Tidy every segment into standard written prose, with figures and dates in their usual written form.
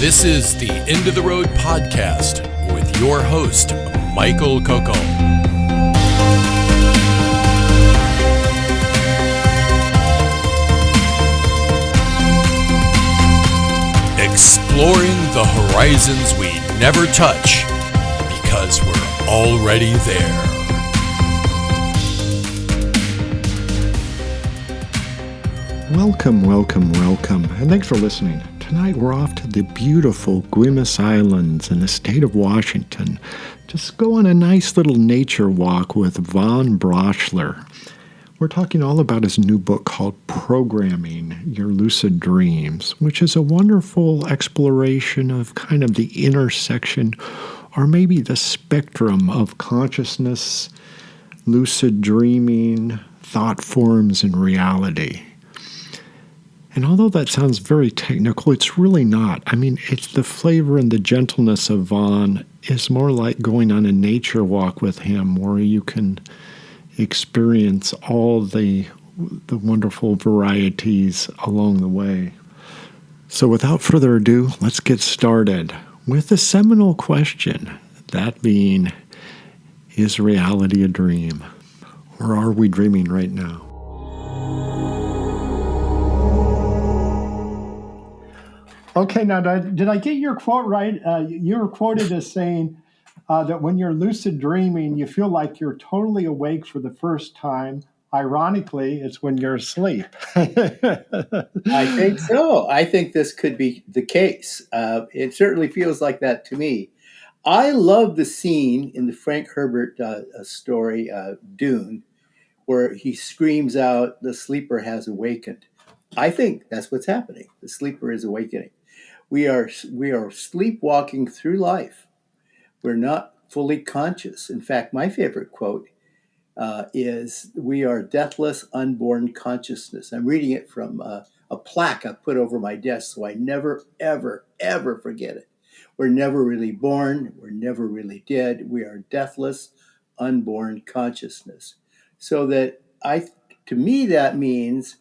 This is the End of the Road podcast with your host, Michael Coco. Exploring the horizons we never touch because we're already there. Welcome, and thanks for listening. Tonight we're off to the beautiful Guaymas Islands in the state of Washington. Just go on a nice little nature walk with Von Braschler. We're talking all about his new book called Programming Your Lucid Dreams, which is a wonderful exploration of kind of the intersection or maybe the spectrum of consciousness, lucid dreaming, thought forms, and reality. And although that sounds very technical, it's really not. I mean, it's the flavor and the gentleness of Von is more like going on a nature walk with him where you can experience all the wonderful varieties along the way. So without further ado, let's get started with the seminal question, that being, is reality a dream? Or are we dreaming right now? Okay, now did I get your quote right? You were quoted as saying that when you're lucid dreaming, you feel like you're totally awake for the first time. Ironically, it's when you're asleep. I think so. I think this could be the case. It certainly feels like that to me. I love the scene in the Frank Herbert story, Dune, where he screams out, "The sleeper has awakened." I think that's what's happening. The sleeper is awakening. We are sleepwalking through life. We're not fully conscious. In fact, my favorite quote is, "We are deathless, unborn consciousness." I'm reading it from a plaque I put over my desk so I never, ever, ever forget it. We're never really born. We're never really dead. We are deathless, unborn consciousness. So that to me, that means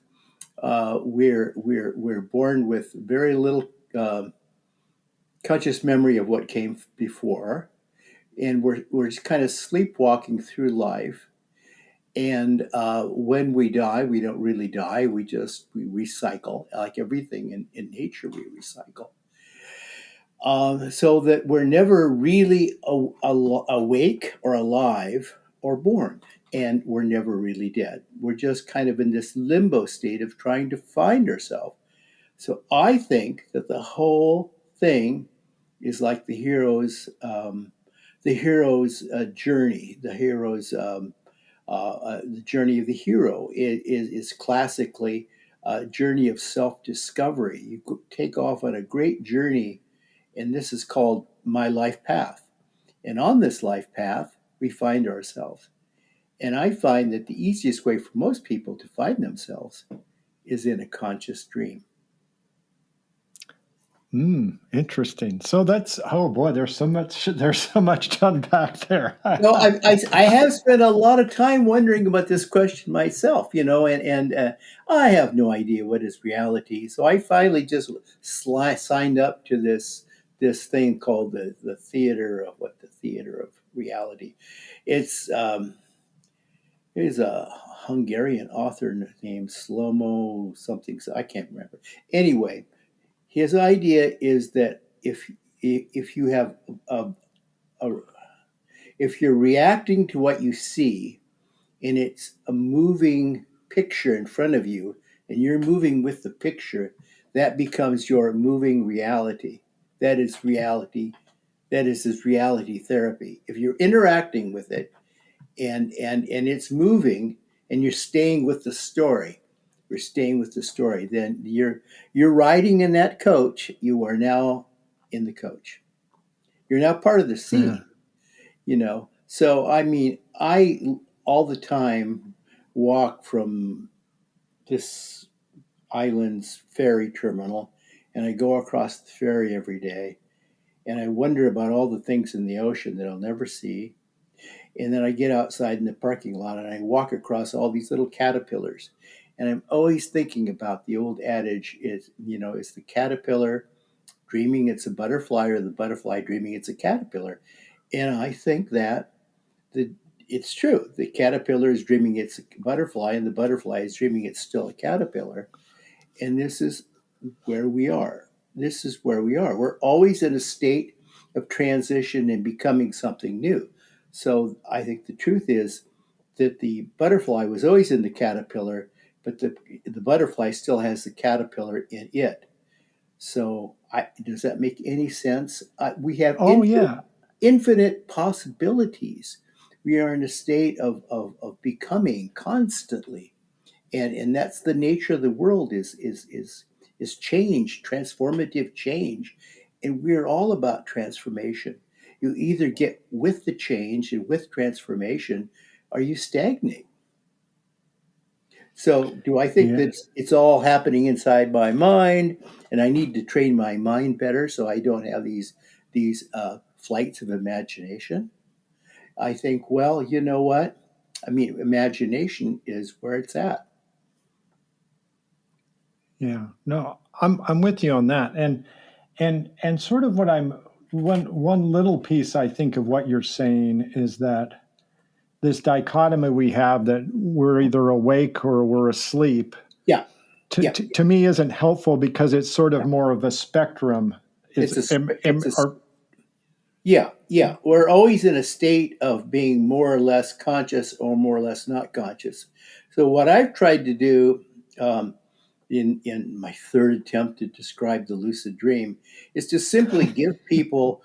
we're born with very little conscious memory of what came before, and we're kind of sleepwalking through life. And when we die, we don't really die. We recycle, like everything in nature. We recycle, so that we're never really awake or alive or born, and we're never really dead. We're just kind of in this limbo state of trying to find ourselves. So I think that the whole thing is like the hero's journey. The journey of the hero is classically a journey of self-discovery. You take off on a great journey, and this is called my life path. And on this life path, we find ourselves. And I find that the easiest way for most people to find themselves is in a conscious dream. Interesting. So that's, oh boy, there's so much to unpack there. No, I have spent a lot of time wondering about this question myself, and I have no idea what is reality. So I finally just signed up to this thing called the theater of reality. It's there's a Hungarian author named Shlomo something, so I can't remember. Anyway, his idea is that if you have if you're reacting to what you see, and it's a moving picture in front of you, and you're moving with the picture, that becomes your moving reality. That is reality. That is this reality therapy. If you're interacting with it, and it's moving, and you're staying with the story, then you're riding in that coach. You are now in the coach. You're now part of the scene. Yeah. So I mean, I all the time walk from this island's ferry terminal, and I go across the ferry every day, and I wonder about all the things in the ocean that I'll never see. And then I get outside in the parking lot, and I walk across all these little caterpillars. And I'm always thinking about the old adage is the caterpillar dreaming it's a butterfly or the butterfly dreaming it's a caterpillar. And I think that the it's true. The caterpillar is dreaming it's a butterfly, and the butterfly is dreaming it's still a caterpillar. And this is where we are. This is where we are. We're always in a state of transition and becoming something new. So I think the truth is that the butterfly was always in the caterpillar, but the butterfly still has the caterpillar in it. So does that make any sense? We have Oh, yeah. infinite possibilities. We are in a state of becoming constantly, and that's the nature of the world is change, transformative change, and we're all about transformation. You either get with the change and with transformation, or you stagnate. So, do I think Yeah. that it's all happening inside my mind, and I need to train my mind better so I don't have these flights of imagination? I think, well, you know what? I mean, imagination is where it's at. Yeah. No, I'm with you on that. And sort of what I'm one little piece I think of what you're saying is that this dichotomy we have that we're either awake or we're asleep Yeah, to, yeah, to me isn't helpful because it's sort of yeah. more of a spectrum. It's Is a it's a are, Yeah, yeah. We're always in a state of being more or less conscious or more or less not conscious. So what I've tried to do um, in my third attempt to describe the lucid dream is to simply give people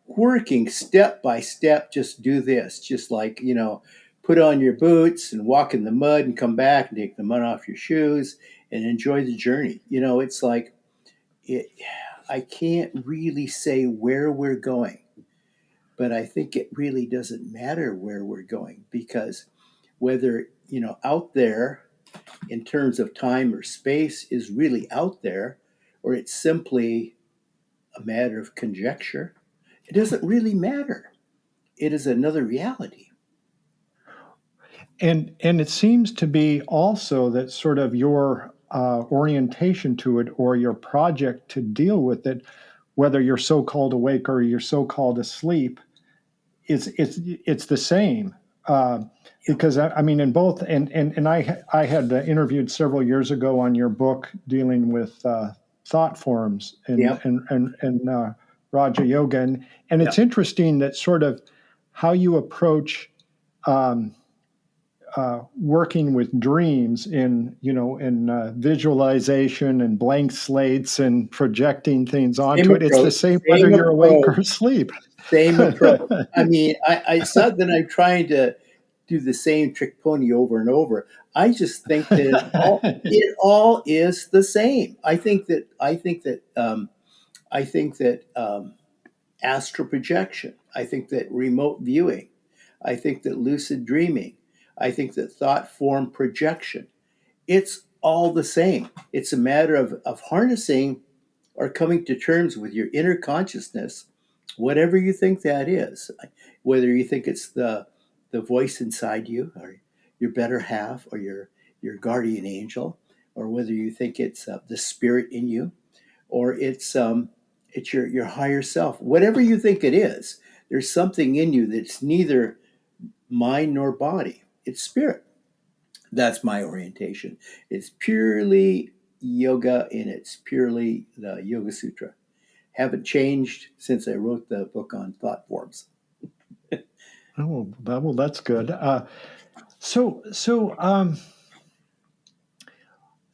working step by step. Just do this, just like put on your boots and walk in the mud and come back and take the mud off your shoes and enjoy the journey. It's like it, I can't really say where we're going, but I think it really doesn't matter where we're going, because whether out there in terms of time or space is really out there, or it's simply a matter of conjecture, it doesn't really matter. It is another reality. and it seems to be also that sort of your orientation to it or your project to deal with it, whether you're so-called awake or you're so-called asleep, it's the same. Yeah, Because I mean, in both, and I had interviewed several years ago on your book dealing with thought forms yeah, and Raja Yoga, and yeah. it's interesting that sort of how you approach um, working with dreams in visualization and blank slates and projecting things Same onto it. It's the approach. same whether Same you're awake or approach. asleep. Same approach. I mean, it's not that I'm trying to do the same trick pony over and over. I just think that it all is the same. I think that astral projection. I think that remote viewing. I think that lucid dreaming. I think that thought form projection. It's all the same. It's a matter of harnessing or coming to terms with your inner consciousness, whatever you think that is. Whether you think it's the voice inside you, or your better half, or your guardian angel, or whether you think it's the spirit in you, or it's your higher self. Whatever you think it is, there's something in you that's neither mind nor body. It's spirit. That's my orientation. It's purely yoga, and it's purely the Yoga Sutra. Haven't changed since I wrote the book on thought forms. Well, that's good. So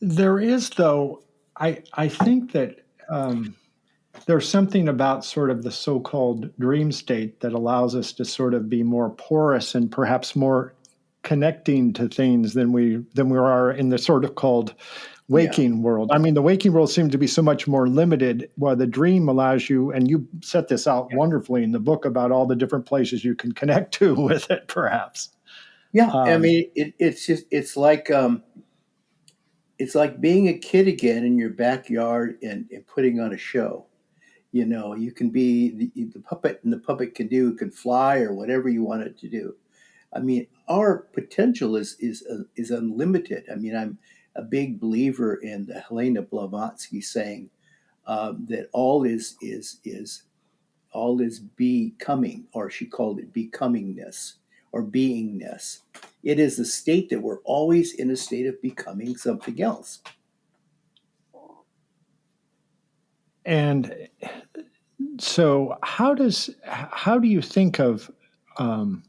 there is, though, I think that there's something about sort of the so-called dream state that allows us to sort of be more porous and perhaps more connecting to things than we are in the sort of called Yeah, waking world. I mean, the waking world seems to be so much more limited, while the dream allows you, and you set this out wonderfully in the book about all the different places you can connect to with it, perhaps. yeah. I Um, mean, it's like being a kid again in your backyard and putting on a show. You can be the puppet, and the puppet can fly or whatever you want it to do. I mean, our potential is unlimited. I mean, I'm a big believer in the Helena Blavatsky saying, that all is becoming, or she called it becomingness or beingness. It is a state that we're always in a state of becoming something else. And so, how do you think of um,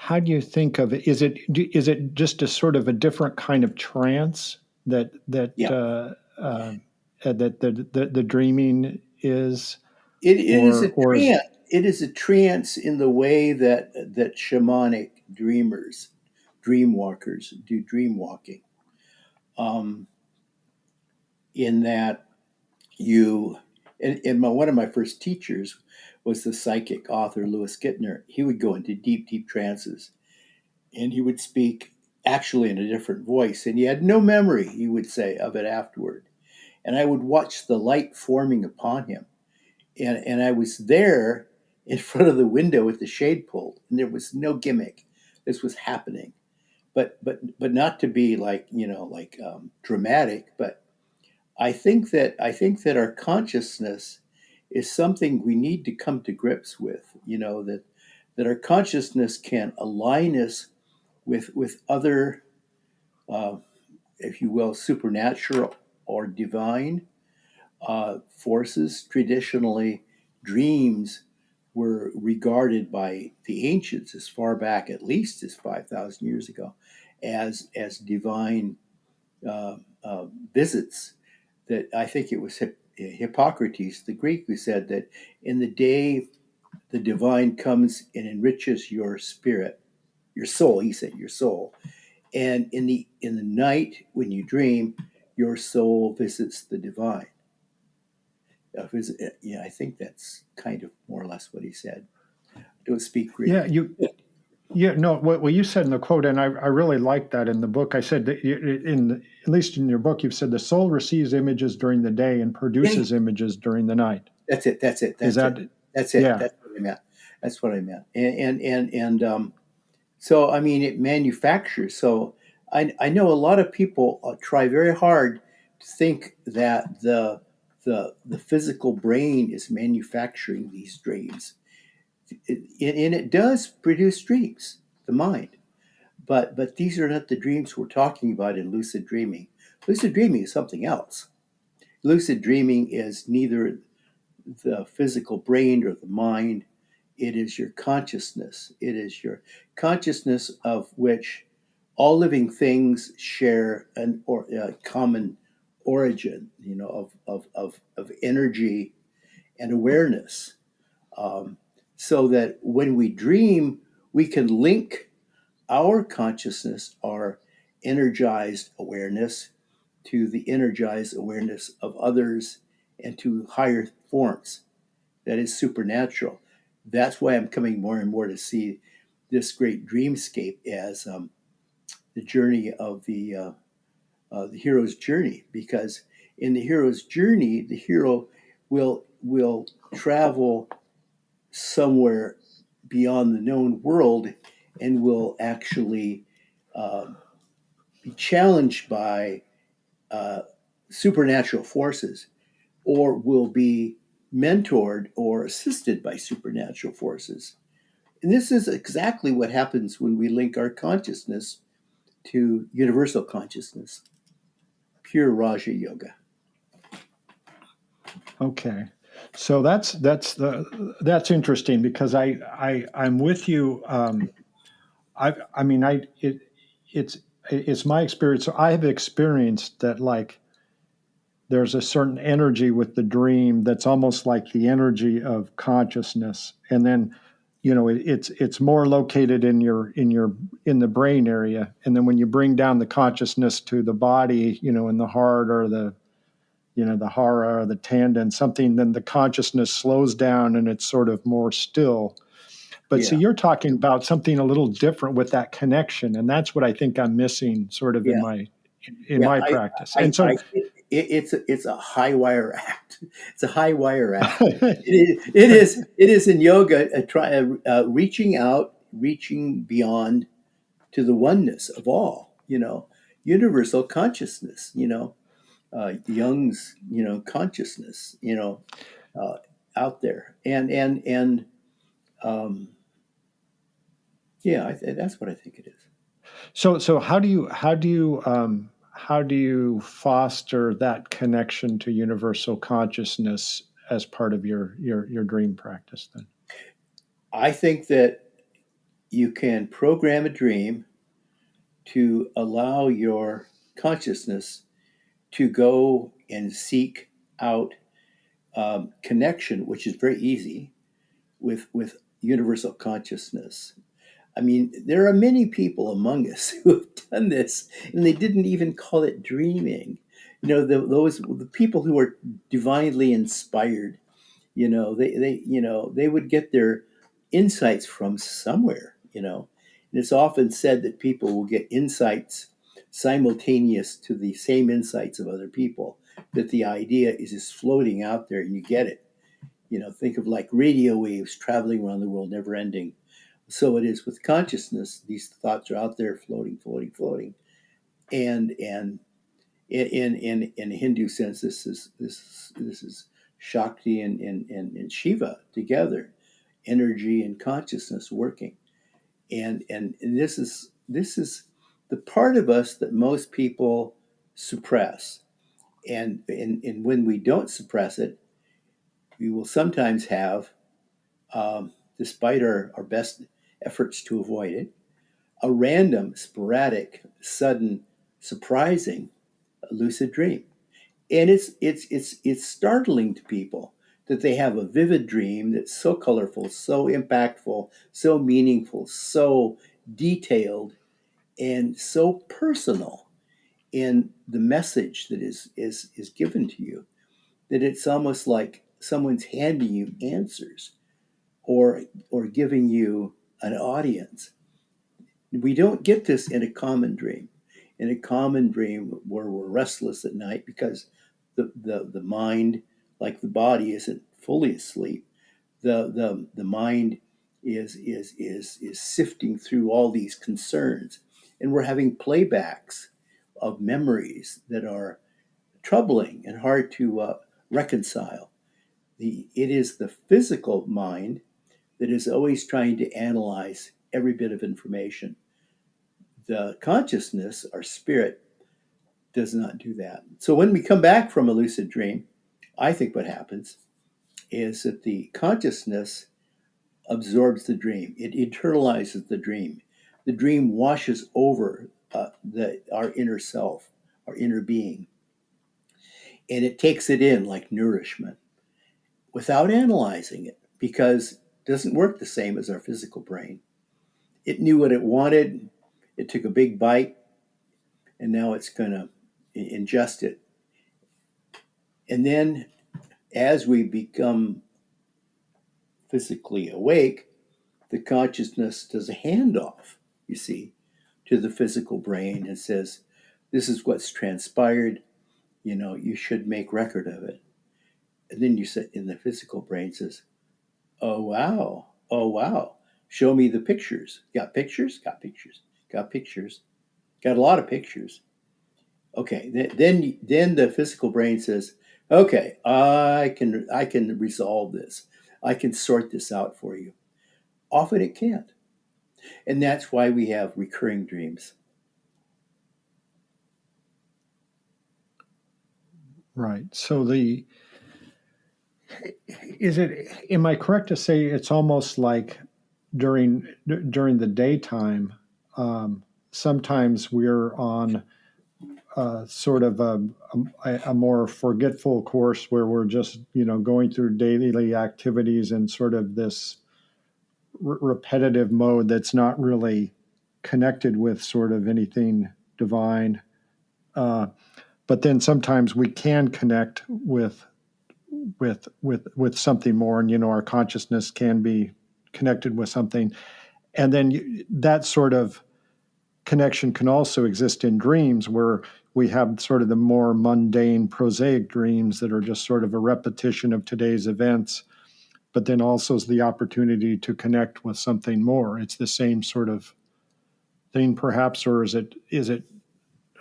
is it just a sort of a different kind of trance Yeah, that the dreaming is, it is a or is trance. It is a trance in the way that shamanic dreamers, dream walkers do dream walking. Um, in that you one of my first teachers was the psychic author Louis Gittner. He would go into deep trances, and he would speak actually in a different voice, and he had no memory, he would say, of it afterward. And I would watch the light forming upon him, and I was there in front of the window with the shade pulled, and there was no gimmick. This was happening, but not to be like, dramatic. But I think that our consciousness is something we need to come to grips with. That our consciousness can align us with other, uh, if you will, supernatural or divine forces. Traditionally, dreams were regarded by the ancients, as far back at least as 5,000 years ago, as divine uh, visits. That I think it was Hippocrates, the Greek, who said that in the day the divine comes and enriches your spirit, your soul. He said your soul, and in the night when you dream, your soul visits the divine. Yeah, I think that's kind of more or less what he said. Don't speak Greek. yeah you yeah no what you said in the quote, and I really like that in the book. I said that at least in your book, you've said the soul receives images during the day and Yeah, produces images during the night. that's it. That's it. Is That's it. that That's it. yeah That's what I meant. That's what I meant. And so I mean, it manufactures. So I know a lot of people try very hard to think that the physical brain is manufacturing these dreams, and it does produce dreams, the mind. But these are not the dreams we're talking about in lucid dreaming. Lucid dreaming is something else. Lucid dreaming is neither the physical brain or the mind. It is your consciousness. It is your consciousness of which all living things share a common origin, of energy and awareness. Um, so that when we dream, we can link our consciousness, our energized awareness, to the energized awareness of others and to higher forms that is supernatural. That's why I'm coming more and more to see this great dreamscape as the journey of the hero's journey. Because in the hero's journey, the hero will travel somewhere beyond the known world and will actually um, be challenged by uh, supernatural forces, or will be mentored or assisted by supernatural forces. And this is exactly what happens when we link our consciousness to universal consciousness, pure Raja Yoga. okay. So that's interesting, because I'm with you. I mean, it's it's my experience. So I have experienced that, like, there's a certain energy with the dream that's almost like the energy of consciousness, and then it's more located in the brain area, and then when you bring down the consciousness to the body, in the heart, or the hara or the tendon, something, then the consciousness slows down and it's sort of more still. But see, Yeah, you're talking about something a little different with that connection, and that's what I think I'm missing, sort of yeah, in yeah. my practice. And I so, think it's a high wire act. It's a high wire act. It is in yoga, reaching out, reaching beyond to the oneness of all, universal consciousness. Jung's, consciousness, uh, out there, and um, yeah, that's what I think it is. So how do you foster that connection to universal consciousness as part of your dream practice then? I think that you can program a dream to allow your consciousness to go and seek out connection, which is very easy with universal consciousness. I mean, there are many people among us who have done this, and they didn't even call it dreaming. The people who are divinely inspired, they would get their insights from somewhere. And it's often said that people will get insights simultaneous to the same insights of other people. That the idea is just floating out there, and you get it. Think of like radio waves traveling around the world, never ending. So it is with consciousness. These thoughts are out there floating, floating, floating. And in a Hindu sense, this is Shakti and Shiva together, energy and consciousness working. And this is the part of us that most people suppress. And when we don't suppress it, we will sometimes have, despite our best efforts to avoid it, a random, sporadic, sudden, surprising lucid dream. And it's startling to people that they have a vivid dream that's so colorful, so impactful, so meaningful, so detailed, and so personal in the message that is given to you, that it's almost like someone's handing you answers, or giving you an audience. We don't get this in a common dream. In a common dream where we're restless at night because the mind, like the body, isn't fully asleep. The mind is sifting through all these concerns, and we're having playbacks of memories that are troubling and hard to reconcile. It is the physical mind that is always trying to analyze every bit of information. The consciousness, our spirit, does not do that. So when we come back from a lucid dream, I think what happens is that the consciousness absorbs the dream. It internalizes the dream. The dream washes over our inner self, our inner being, and it takes it in like nourishment without analyzing it, because it doesn't work the same as our physical brain. It knew what it wanted. It took a big bite, and now it's going to ingest it. And then as we become physically awake, the consciousness does a handoff, you see, to the physical brain and says, this is what's transpired. You should make record of it. And then you sit in the physical brain says, oh, wow. Oh, wow. Show me the pictures. Got pictures? Got pictures. Got pictures. Got a lot of pictures. Okay, then the physical brain says, okay, I can resolve this. I can sort this out for you. Often it can't. And that's why we have recurring dreams. Right. So am I correct to say it's almost like during the daytime, sometimes we're on sort of a more forgetful course where we're just, going through daily activities and sort of this repetitive mode that's not really connected with sort of anything divine. But then sometimes we can connect with something more, and our consciousness can be connected with something, and then that sort of connection can also exist in dreams where we have sort of the more mundane, prosaic dreams that are just sort of a repetition of today's events, but then also is the opportunity to connect with something more. It's the same sort of thing, perhaps, or is it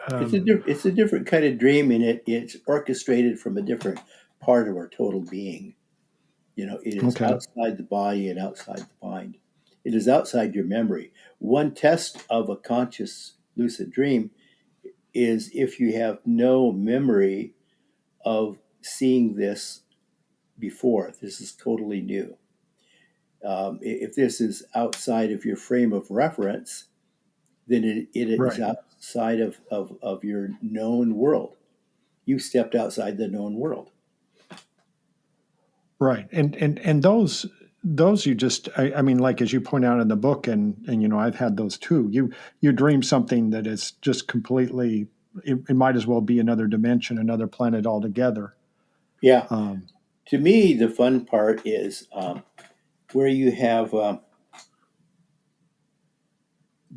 It's a different kind of dream, and it's orchestrated from a different part of our total being. It is Okay. outside the body and outside the mind. It is outside your memory. One test of a conscious lucid dream is if you have no memory of seeing this before. This is totally new. If this is outside of your frame of reference, then it is Right. outside of your known world. You stepped outside the known world. Right. And those you just I mean, like as you point out in the book, and I've had those too. You dream something that is just completely. It might as well be another dimension, another planet altogether. Yeah. Um, To me, the fun part is where you have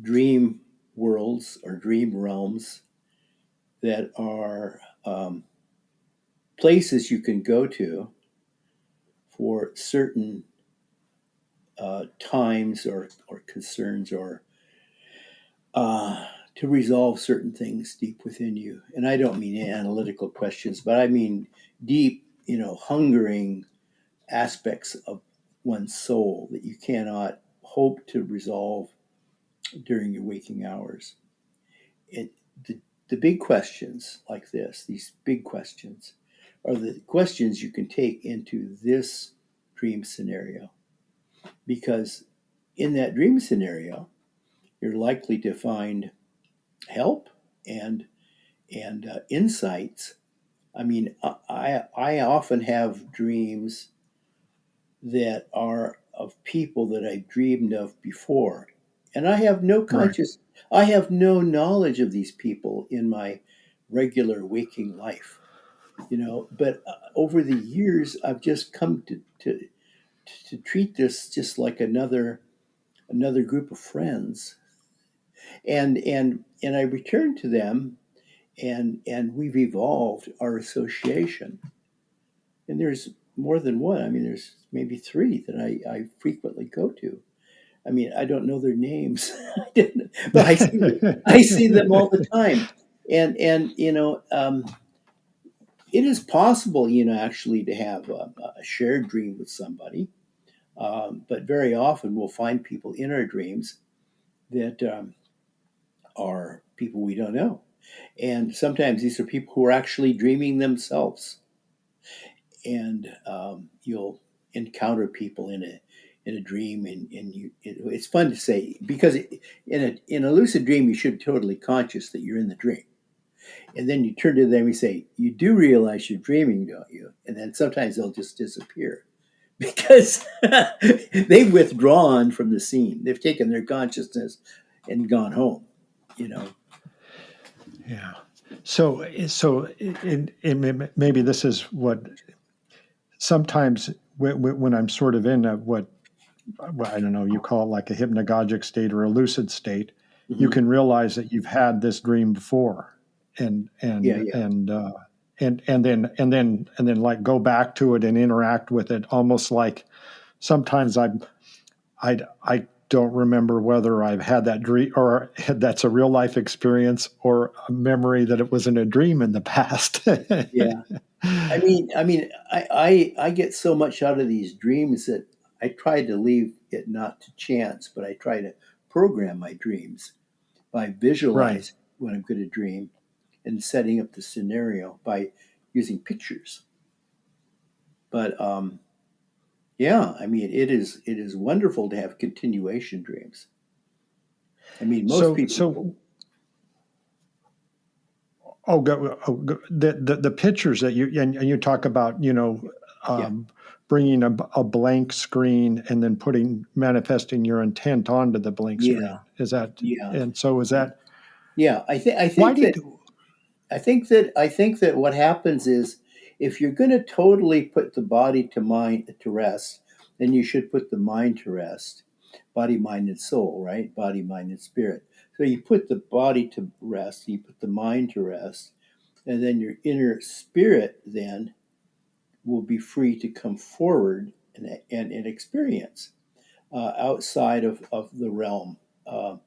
dream worlds or dream realms that are places you can go to for certain times or concerns or uh, to resolve certain things deep within you. And I don't mean analytical questions, but I mean deep, hungering aspects of one's soul that you cannot hope to resolve during your waking hours. It, the big questions like this, these big questions, are the questions you can take into this dream scenario. Because in that dream scenario, you're likely to find help and insights. I mean, I often have dreams that are of people that I dreamed of before, and right. I have no knowledge of these people in my regular waking life. But over the years, I've just come to treat this just like another group of friends, and I return to them, and we've evolved our association. And there's more than one. I mean, there's maybe three that I frequently go to. I mean, I don't know their names, but I see them all the time. And it is possible, actually to have a shared dream with somebody. But very often we'll find people in our dreams that are people we don't know. And sometimes these are people who are actually dreaming themselves. And you'll encounter people in a dream, and it's fun to say because in a lucid dream you should be totally conscious that you're in the dream, and then you turn to them and say, you do realize you're dreaming, don't you? And then sometimes they'll just disappear because they've withdrawn from the scene. They've taken their consciousness and gone home, you know. Yeah. So maybe this is what sometimes when I'm sort of in what well, I don't know, you call it like a hypnagogic state or a lucid state, you Hmm. can realize that you've had this dream before, and Yeah, and yeah, and uh, and then like go back to it and interact with it, almost like sometimes I don't remember whether I've had that dream or that's a real life experience or a memory that it was in a dream in the past. yeah. I get so much out of these dreams that I try to leave it not to chance, but I try to program my dreams by Right. visualizing what I'm going to dream and setting up the scenario by using pictures. But yeah, I mean, it is wonderful to have continuation dreams. I mean, most So people. so the pictures that you talk about, Yeah, um, bringing a blank screen and then manifesting your intent onto the blank yeah, screen. Is that yeah, and so is yeah. that Yeah, I why think do you that do? I think that what happens is if you're going to totally put the body to mind to rest, then you should put the mind to rest. Body, mind, and soul, right? Body, mind, and spirit. So you put the body to rest, you put the mind to rest, and then your inner spirit then will be free to come forward and experience outside of the realm, of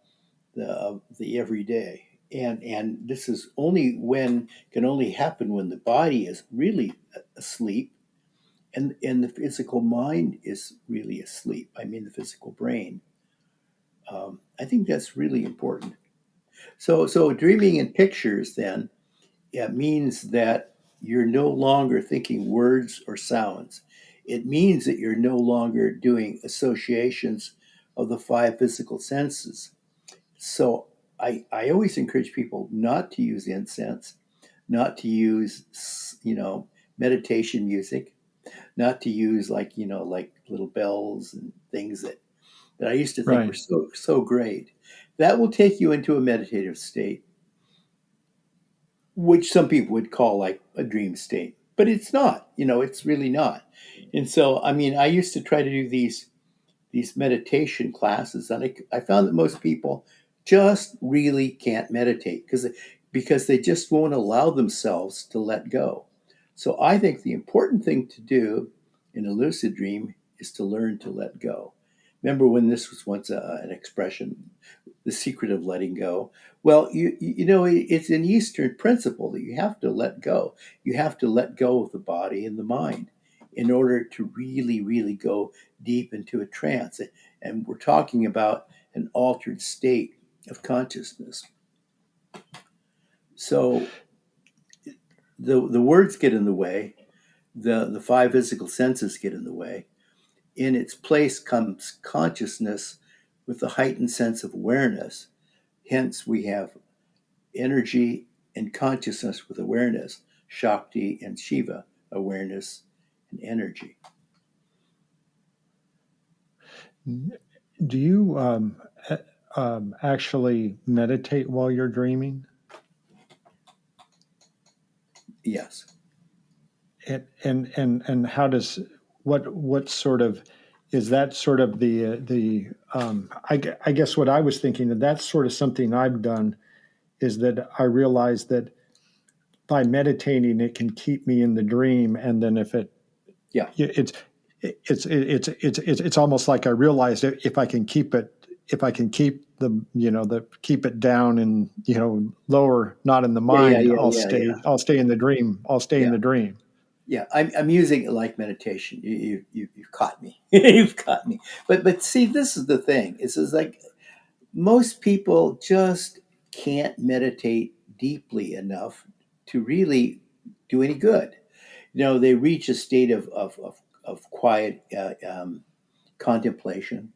the everyday. And this is only when can only happen when the body is really asleep, and the physical mind is really asleep. I mean, the physical brain. I think that's really important. So dreaming in pictures then, yeah, means that you're no longer thinking words or sounds. It means that you're no longer doing associations of the five physical senses. So I always encourage people not to use incense, not to use, meditation music, not to use like little bells and things that I used to think were Right. so great. That will take you into a meditative state, which some people would call like a dream state, but it's not. It's really not. And so, I mean, I used to try to do these meditation classes, and I found that most people just really can't meditate because they just won't allow themselves to let go. So I think the important thing to do in a lucid dream is to learn to let go. Remember when this was once an expression, the secret of letting go? Well, it's an Eastern principle that you have to let go. You have to let go of the body and the mind in order to really, really go deep into a trance. And we're talking about an altered state of consciousness. So the words get in the way, the five physical senses get in the way. In its place comes consciousness with a heightened sense of awareness. Hence, we have energy and consciousness with awareness, Shakti and Shiva, awareness and energy. Do you actually meditate while you're dreaming? Yes. And how does what sort of is that sort of I guess what I was thinking that that's sort of something I've done is that I realize that by meditating it can keep me in the dream, and then if Yeah. it's almost like I realized if I can keep it, if I can keep the keep it down and lower, not in the Yeah. Yeah. mind, Yeah. Yeah. Yeah. I'll stay in the dream. I'll stay in Yeah. the dream. Yeah. I'm using it like meditation. You've caught me. You've caught me. But see, this is the thing. Is like most people just can't meditate deeply enough to really do any good. They reach a state of quiet contemplation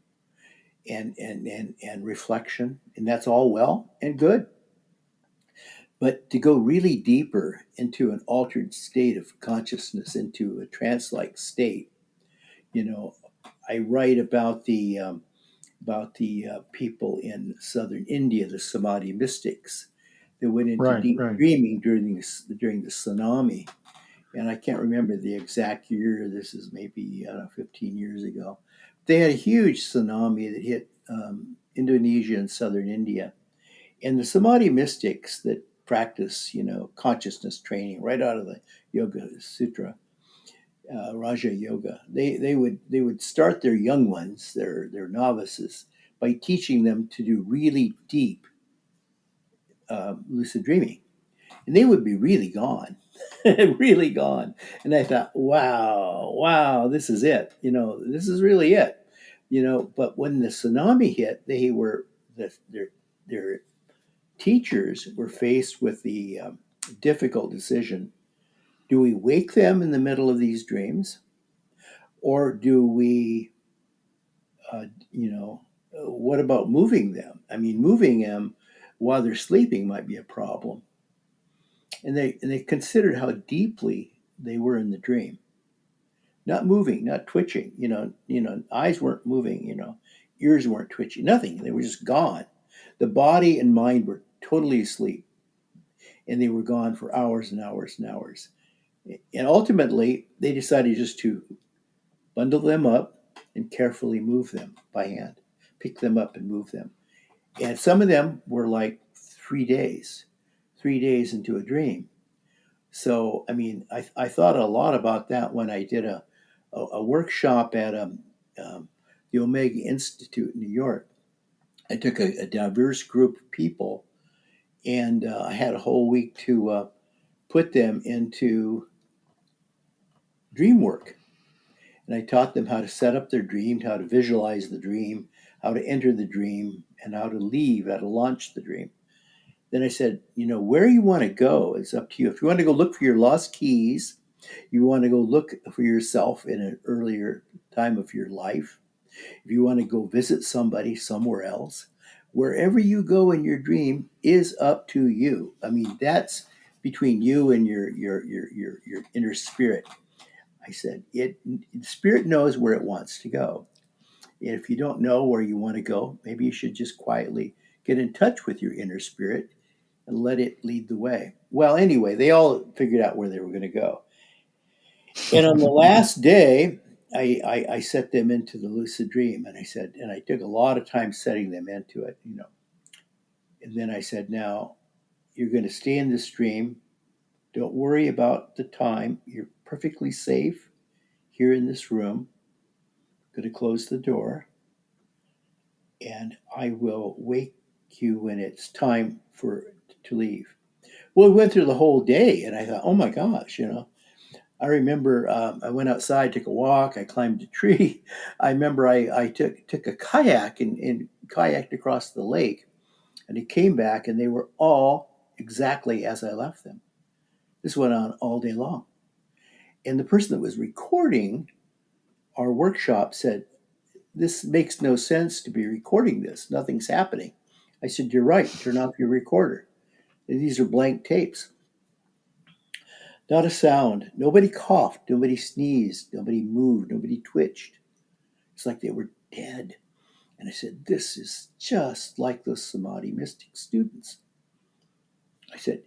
and reflection, and that's all well and good. But to go really deeper into an altered state of consciousness, into a trance-like state, you know, I write about the people in southern India, the Samadhi mystics, that went into Right, deep right. dreaming during the tsunami. And I can't remember the exact year. This is maybe 15 years ago. They had a huge tsunami that hit Indonesia and southern India, and the Samadhi mystics that practice, consciousness training right out of the Yoga Sutra, Raja Yoga. They would start their young ones, their novices, by teaching them to do really deep lucid dreaming, and they would be really gone, really gone. And I thought, wow, this is it. This is really it. But when the tsunami hit, their teachers were faced with the difficult decision: do we wake them in the middle of these dreams, or do we, what about moving them? I mean, moving them while they're sleeping might be a problem. And they considered how deeply they were in the dream, not moving, not twitching. Eyes weren't moving. Ears weren't twitching. Nothing. They were just gone. The body and mind were totally asleep, and they were gone for hours and hours and hours. And ultimately, they decided just to bundle them up and carefully move them by hand, pick them up and move them. And some of them were like 3 days into a dream. So, I mean, I thought a lot about that when I did a workshop at the Omega Institute in New York. I took a diverse group of people And I had a whole week to put them into dream work. And I taught them how to set up their dream, how to visualize the dream, how to enter the dream, and how to leave, how to launch the dream. Then I said, where you want to go is up to you. If you want to go look for your lost keys, you want to go look for yourself in an earlier time of your life, if you want to go visit somebody somewhere else, wherever you go in your dream is up to you. I mean, that's between you and your inner spirit. I said, spirit knows where it wants to go. And if you don't know where you want to go, maybe you should just quietly get in touch with your inner spirit and let it lead the way. Well, anyway, they all figured out where they were going to go. And on the last day, I set them into the lucid dream, and I took a lot of time setting them into it, And then I said, now you're going to stay in this dream. Don't worry about the time. You're perfectly safe here in this room. I'm going to close the door, and I will wake you when it's time to leave. Well, we went through the whole day, and I thought, oh my gosh, I remember I went outside, took a walk, I climbed a tree. I remember I took a kayak and kayaked across the lake, and it came back, and they were all exactly as I left them. This went on all day long. And the person that was recording our workshop said, this makes no sense to be recording this. Nothing's happening. I said, you're right. Turn off your recorder. These are blank tapes. Not a sound. Nobody coughed. Nobody sneezed. Nobody moved. Nobody twitched. It's like they were dead. And I said, this is just like those Samadhi mystic students. I said,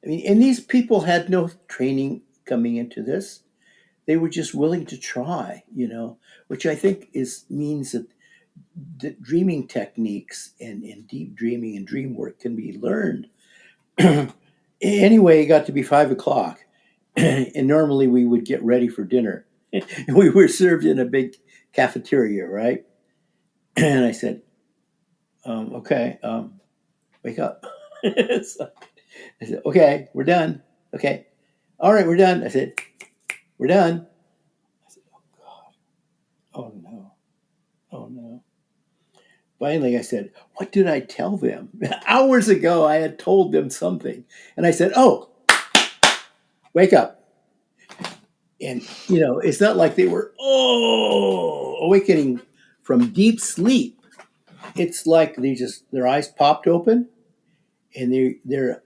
and these people had no training coming into this. They were just willing to try, which I think means that dreaming techniques and deep dreaming and dream work can be learned. Anyway, it got to be 5 o'clock. And normally we would get ready for dinner. And we were served in a big cafeteria, right? And I said, okay, wake up. So I said, okay, we're done. Okay. All right, we're done. I said, we're done. I said, oh God. Oh no. Oh no. Finally, I said, what did I tell them? Hours ago, I had told them something. And I said, oh, wake up. And, it's not like they were, awakening from deep sleep. It's like their eyes popped open and their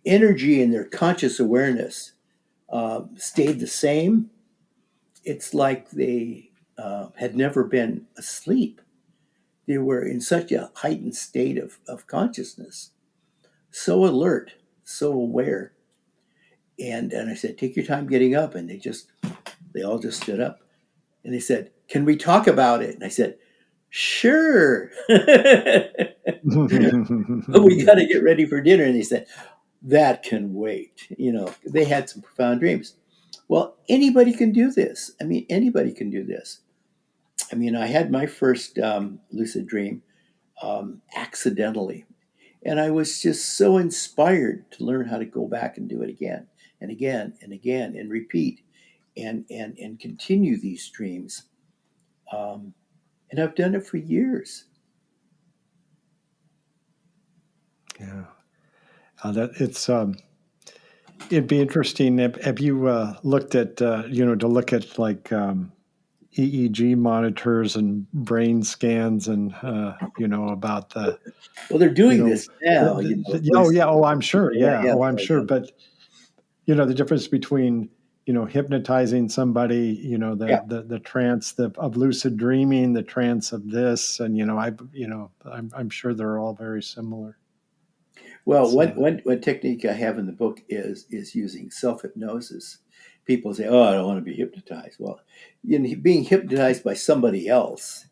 energy and their conscious awareness stayed the same. It's like they had never been asleep. They were in such a heightened state of consciousness, so alert, so aware. And I said, take your time getting up. And they all just stood up. And they said, can we talk about it? And I said, sure. But we got to get ready for dinner. And they said, that can wait. They had some profound dreams. Well, anybody can do this. Anybody can do this. I had my first lucid dream accidentally. And I was just so inspired to learn how to go back and do it again and again and again and repeat and continue these dreams. And I've done it for years. Yeah. It'd be interesting if you looked at, to look at like EEG monitors and brain scans and, about the, Well, they're doing this now. oh, yeah. Oh, I'm sure. Yeah, Yeah. yeah, Oh, I'm yeah, sure. yeah. But, the difference between, hypnotizing somebody, Yeah. the trance of lucid dreaming, the trance of this. And, I'm sure they're all very similar. Well, one technique I have in the book is using self hypnosis. People say, "Oh, I don't want to be hypnotized." Well, being hypnotized by somebody else,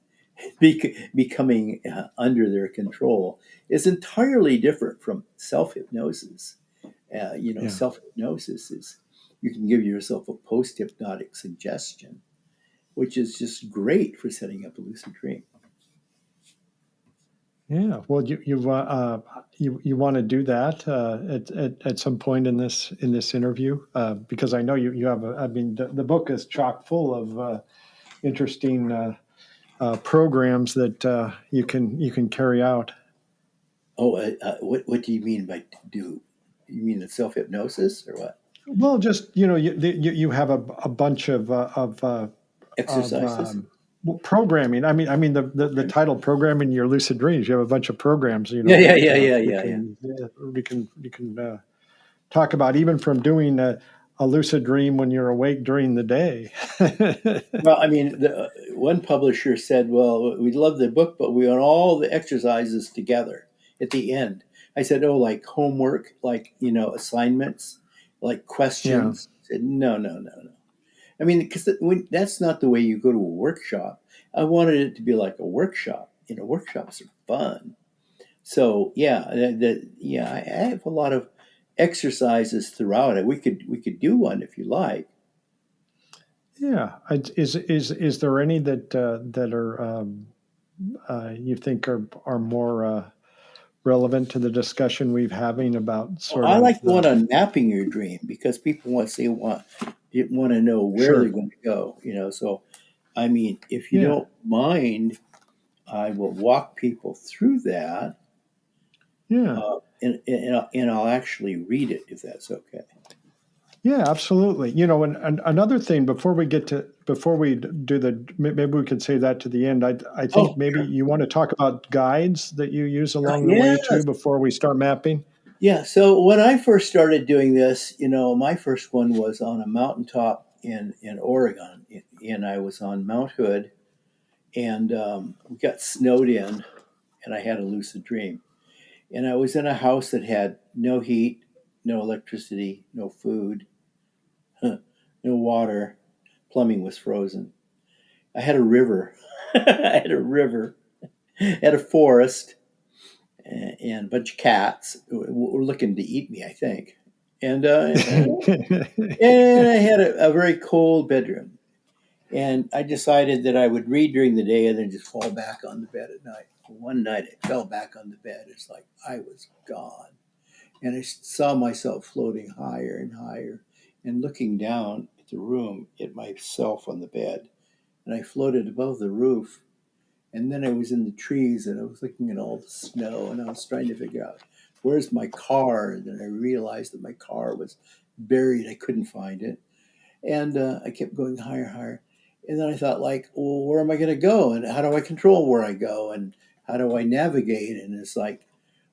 becoming under their control, is entirely different from self hypnosis. Yeah. Self hypnosis is you can give yourself a post hypnotic suggestion, which is just great for setting up a lucid dream. Yeah, well, you want to do that at some point in this interview, because I know you have I mean, the book is chock full of interesting programs that you can carry out. Oh, what do you mean by do? You mean the self hypnosis or what? Well, just you have a bunch of Exercises? programming. I mean the title programming your lucid dreams. You have a bunch of programs, Yeah, yeah, that yeah, yeah, we yeah, yeah. can yeah, we can talk about, even from doing a lucid dream when you're awake during the day. Well, I mean, one publisher said, "Well, we love the book, but we want all the exercises together at the end." I said, "Oh, like homework, like assignments, like Yeah, questions." I said, "No, no, no, no." I mean, because that's not the way you go to a workshop. I wanted it to be like a workshop. Workshops are fun. So yeah, yeah, I have a lot of exercises throughout it. We could do one if you like. yeah. Is there any that are you think are more relevant to the discussion we've having about Well, sort I of like the one the on mapping your dream because people want to know where they're sure. going to go. So I mean, if you Yeah, don't mind, I will walk people through that, yeah. and I'll actually read it if that's okay. Yeah, absolutely. And another thing before we do maybe we could say that to the end. I think Oh, maybe sure. you want to talk about guides that you use along the way too Yes. before we start mapping. Yeah. So when I first started doing this, my first one was on a mountaintop in Oregon, and I was on Mount Hood, and we got snowed in, and I had a lucid dream. And I was in a house that had no heat, no electricity, no food, no water. Plumbing was frozen. I had a river. I had a river, had a forest, and a bunch of cats were looking to eat me, I think. And and I had a very cold bedroom. And I decided that I would read during the day and then just fall back on the bed at night. One night I fell back on the bed. It's like I was gone. And I saw myself floating higher and higher and looking down at the room at myself on the bed. And I floated above the roof. And then I was in the trees and I was looking at all the snow and I was trying to figure out where's my car. And then I realized that my car was buried. I couldn't find it. And I kept going higher, higher. And then I thought, like, well, where am I going to go? And how do I control where I go? And how do I navigate? And it's like,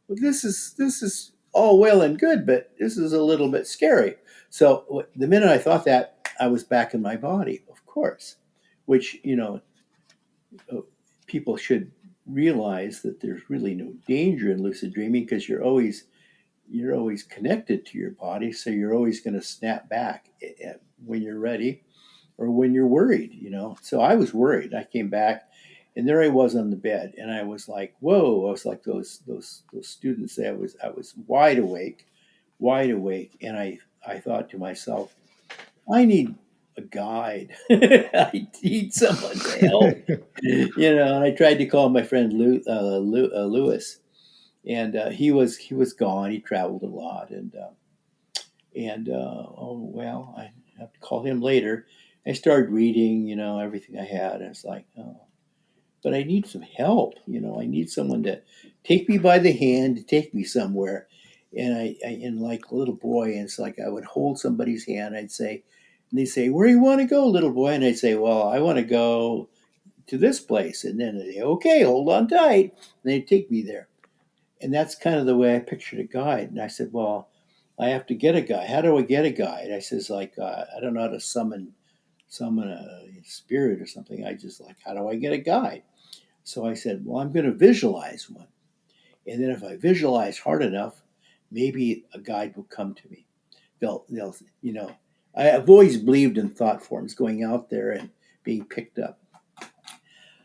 well, this is all well and good, but this is a little bit scary. So the minute I thought that, I was back in my body, of course, which uh, people should realize that there's really no danger in lucid dreaming because you're always connected to your body, so you're always going to snap back when you're ready or when you're worried. So I was worried. I came back and there I was on the bed and I was like, whoa. I was like those students say I was wide awake. And I thought to myself, I need a guide. I need someone to help. And I tried to call my friend Lewis, and he was gone. He traveled a lot, and oh well, I have to call him later. I started reading, everything I had, and it's like, oh, but I need some help. I need someone to take me by the hand to take me somewhere. And and like a little boy, and it's like I would hold somebody's hand. I'd say, and they say, "Where do you want to go, little boy?" And I'd say, "Well, I want to go to this place." And then they say, "Okay, hold on tight." And they'd take me there. And that's kind of the way I pictured a guide. And I said, "Well, I have to get a guide. How do I get a guide?" I says, like, I don't know how to summon a spirit or something. I just like, how do I get a guide? So I said, well, I'm going to visualize one. And then if I visualize hard enough, maybe a guide will come to me. They'll. I've always believed in thought forms going out there and being picked up.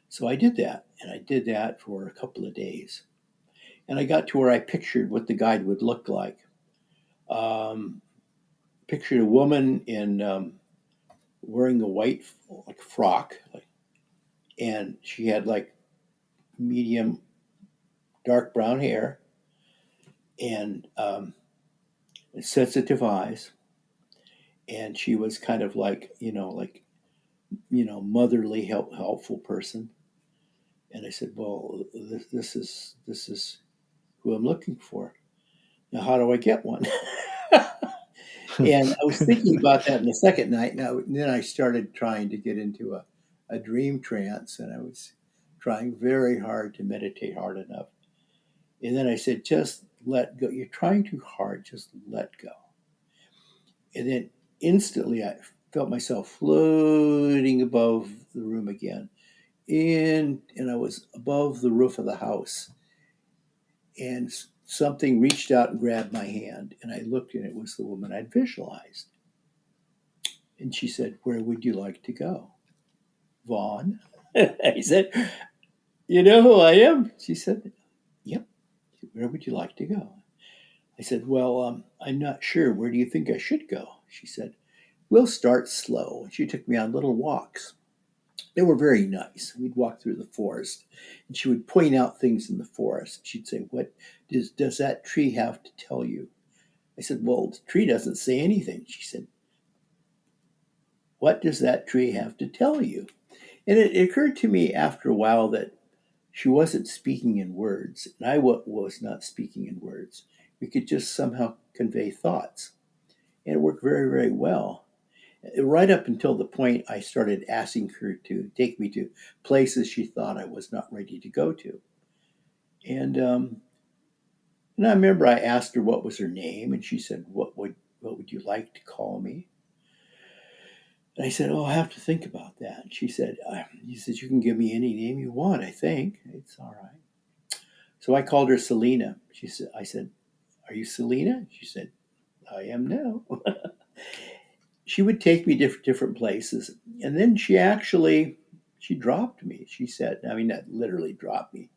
So I did that. And I did that for a couple of days. And I got to where I pictured what the guide would look like. Um, Pictured a woman in wearing a white like frock, and she had like medium dark brown hair, and sensitive eyes. And she was kind of like, motherly, helpful person. And I said, well, this is who I'm looking for. Now, how do I get one? And I was thinking about that in the second night. And then I started trying to get into a dream trance, and I was trying very hard to meditate hard enough. And then I said, just let go. You're trying too hard. Just let go. And then instantly I felt myself floating above the room again. And I was above the roof of the house. And something reached out and grabbed my hand. And I looked, and it was the woman I'd visualized. And she said, where would you like to go? Vaughn. I said, you know who I am? She said, yep. Where would you like to go? I said, well, I'm not sure. Where do you think I should go? She said, we'll start slow. And she took me on little walks. They were very nice. We'd walk through the forest, and she would point out things in the forest. She'd say, what does that tree have to tell you? I said, well, the tree doesn't say anything. She said, what does that tree have to tell you? And it occurred to me after a while that she wasn't speaking in words, and I was not speaking in words. We could just somehow convey thoughts. And it worked very, very well. Right up until the point I started asking her to take me to places she thought I was not ready to go to. And I remember I asked her what was her name, and she said, what would you like to call me? And I said, oh, I have to think about that. And she said, you can give me any name you want, I think. It's all right. So I called her Selena. I said, are you Selena? She said, I am now. She would take me different places. And then she dropped me. She said, I mean, not literally dropped me,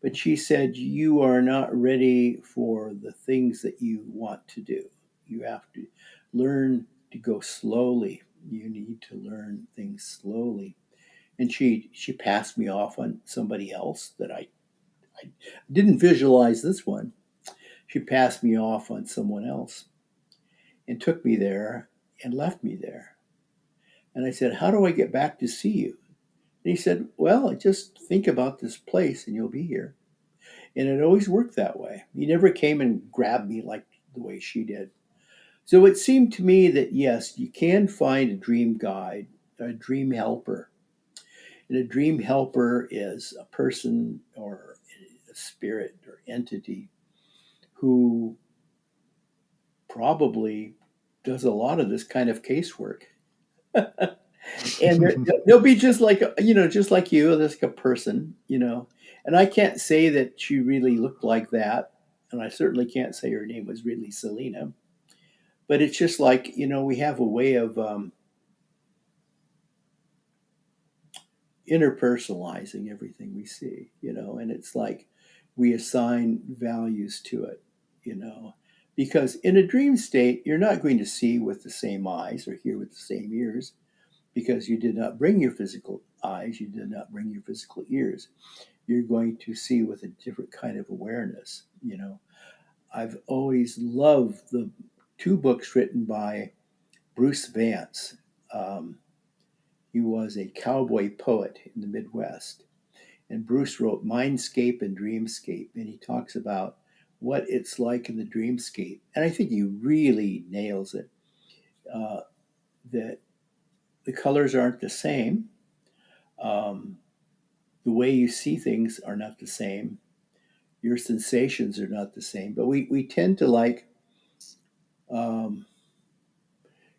but she said, you are not ready for the things that you want to do. You have to learn to go slowly. You need to learn things slowly. And she passed me off on somebody else that I didn't visualize this one. She passed me off on someone else and took me there and left me there. And I said, how do I get back to see you? And he said, well, just think about this place and you'll be here. And it always worked that way. He never came and grabbed me like the way she did. So it seemed to me that, yes, you can find a dream guide, a dream helper. And a dream helper is a person or a spirit or entity who probably does a lot of this kind of casework. And they'll be just like, just like you, just like a person, And I can't say that she really looked like that. And I certainly can't say her name was really Selena. But it's just like, we have a way of interpersonalizing everything we see, and it's like we assign values to it, because in a dream state, you're not going to see with the same eyes or hear with the same ears because you did not bring your physical eyes, you did not bring your physical ears. You're going to see with a different kind of awareness, I've always loved the two books written by Bruce Vance. He was a cowboy poet in the Midwest. And Bruce wrote Mindscape and Dreamscape. And he talks about what it's like in the dreamscape. And I think he really nails it. That the colors aren't the same. Um, the way you see things are not the same. Your sensations are not the same. But we tend to um,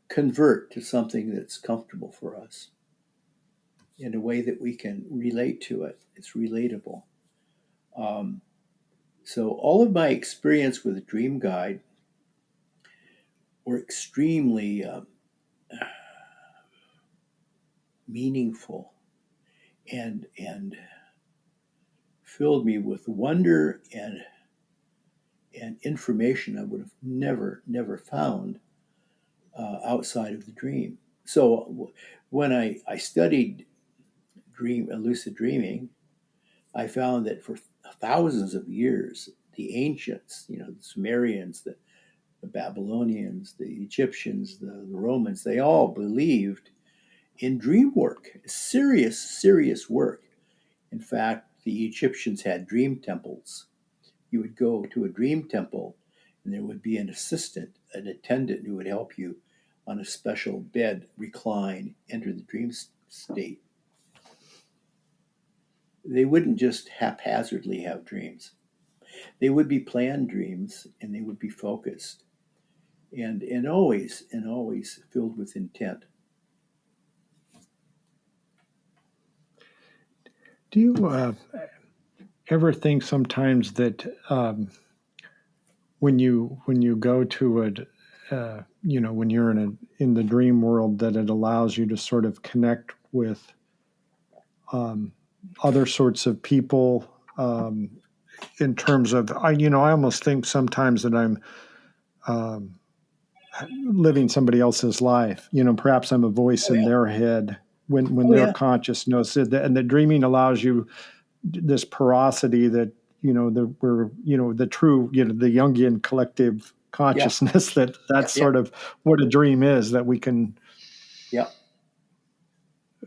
convert to something that's comfortable for us in a way that we can relate to it. It's relatable. Um, so all of my experience with a dream guide were extremely meaningful and filled me with wonder and information I would have never found outside of the dream. So when I studied lucid dreaming, I found that for thousands of years, the ancients, the Sumerians, the Babylonians, the Egyptians, the Romans, they all believed in dream work, serious, serious work. In fact, the Egyptians had dream temples. You would go to a dream temple, and there would be an assistant, an attendant who would help you on a special bed, recline, enter the dream state. They wouldn't just haphazardly have dreams. They would be planned dreams, and they would be focused, and always filled with intent. Do you ever think sometimes that when you go to when you're in the dream world, that it allows you to sort of connect with other sorts of people, in terms of I almost think sometimes that I'm living somebody else's life. Perhaps I'm a voice Oh in yeah. their head when Oh their yeah. consciousness, and the dreaming allows you this porosity that the true, the Jungian collective Yeah. consciousness, Yeah. that's Yeah. sort of what a dream is, that we can Yeah.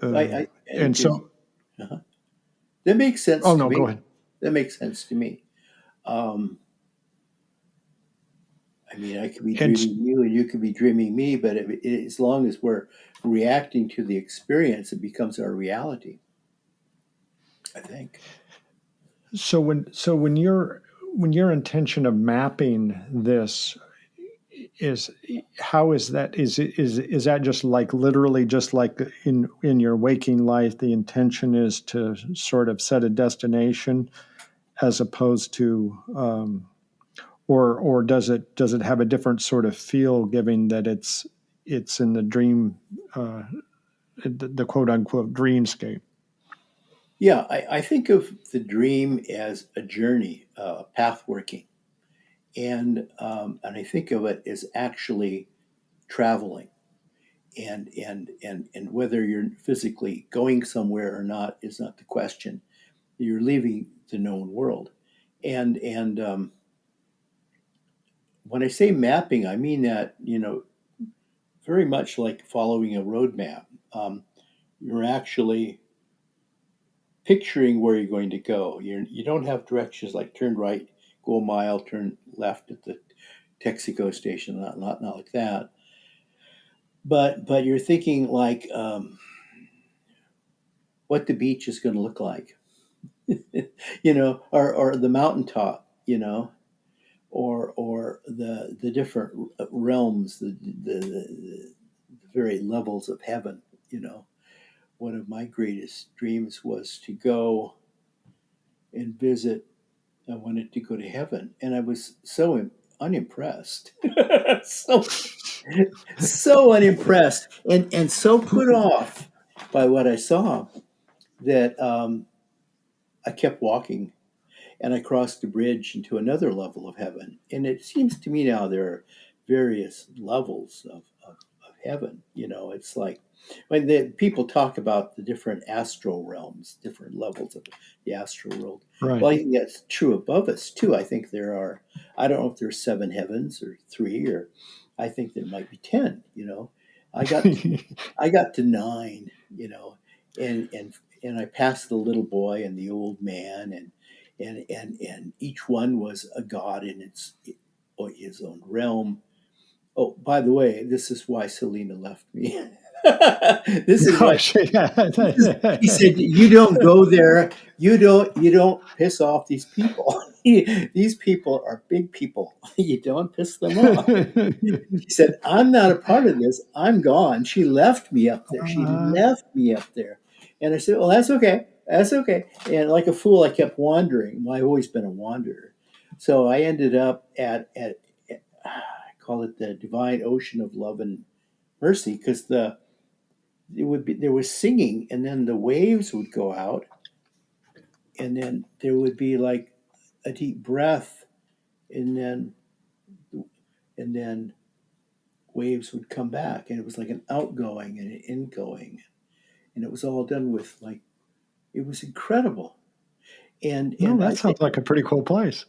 uh, I and think there's so. uh that makes sense Oh to no, go me. ahead. That makes sense to me. Um, I mean, I could be And dreaming you, and you could be dreaming me, but as long as we're reacting to the experience, it becomes our reality. I think. so when your intention of mapping this is, how is that, is that just like literally just like in your waking life, the intention is to sort of set a destination, as opposed to or does it have a different sort of feel, given that it's in the dream, uh, the quote unquote dreamscape? Yeah, I think of the dream as a journey, path working, and I think of it as actually traveling, and whether you're physically going somewhere or not is not the question. You're leaving the known world, and when I say mapping, I mean that very much like following a roadmap. You're actually picturing where you're going to go. You don't have directions like turn right, go a mile, turn left at the Texaco station, not like that. But you're thinking like what the beach is going to look like, or the mountaintop, or the different realms, the very levels of heaven. One of my greatest dreams was to go and visit. I wanted to go to heaven, and I was so unimpressed, so so unimpressed, and so put off by what I saw that I kept walking, and I crossed the bridge into another level of heaven. And it seems to me now there are various levels of heaven. It's like when the people talk about the different astral realms, different levels of the astral world. Right. Well, I think that's true above us too. I think there are, I don't know if there's seven heavens or three, or I think there might be 10. I got to, I got to nine, and I passed the little boy and the old man, and each one was a god in his own realm. Oh, by the way, this is why Selena left me. This is Oh, why shit, he yeah. said, "You don't go there. You don't piss off these people. These people are big people. You don't piss them off." She said, "I'm not a part of this. I'm gone." She left me up there. She left me up there. And I said, "Well, that's okay. That's okay." And like a fool, I kept wandering. Well, I've always been a wanderer. So I ended up at I call it the divine ocean of love and mercy, because there was singing, and then the waves would go out, and then there would be like a deep breath, and then waves would come back, and it was like an outgoing and an ingoing, and it was all done with like, it was incredible. No, And that sounds like a pretty cool place.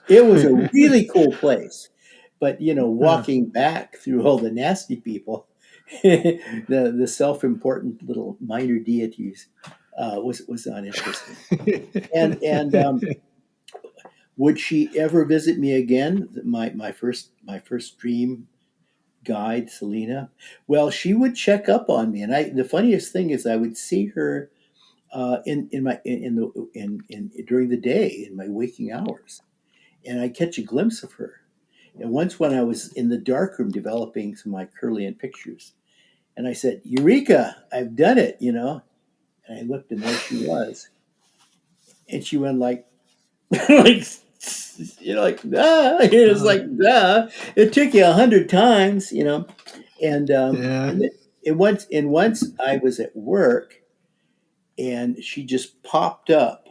it was a really cool place. But Yeah. walking back through all the nasty people, the self-important little minor deities, was not interesting. And would she ever visit me again? My first dream guide, Selena. Well, she would check up on me, and the funniest thing is I would see her in during the day in my waking hours, and I catch a glimpse of her. And once when I was in the darkroom developing some of my Curlian pictures, and I said, "Eureka! I've done it." And I looked, and there she was, and she went like, like, like, ah, it was like, duh. It took you 100 times. And Yeah. once I was at work, and she just popped up,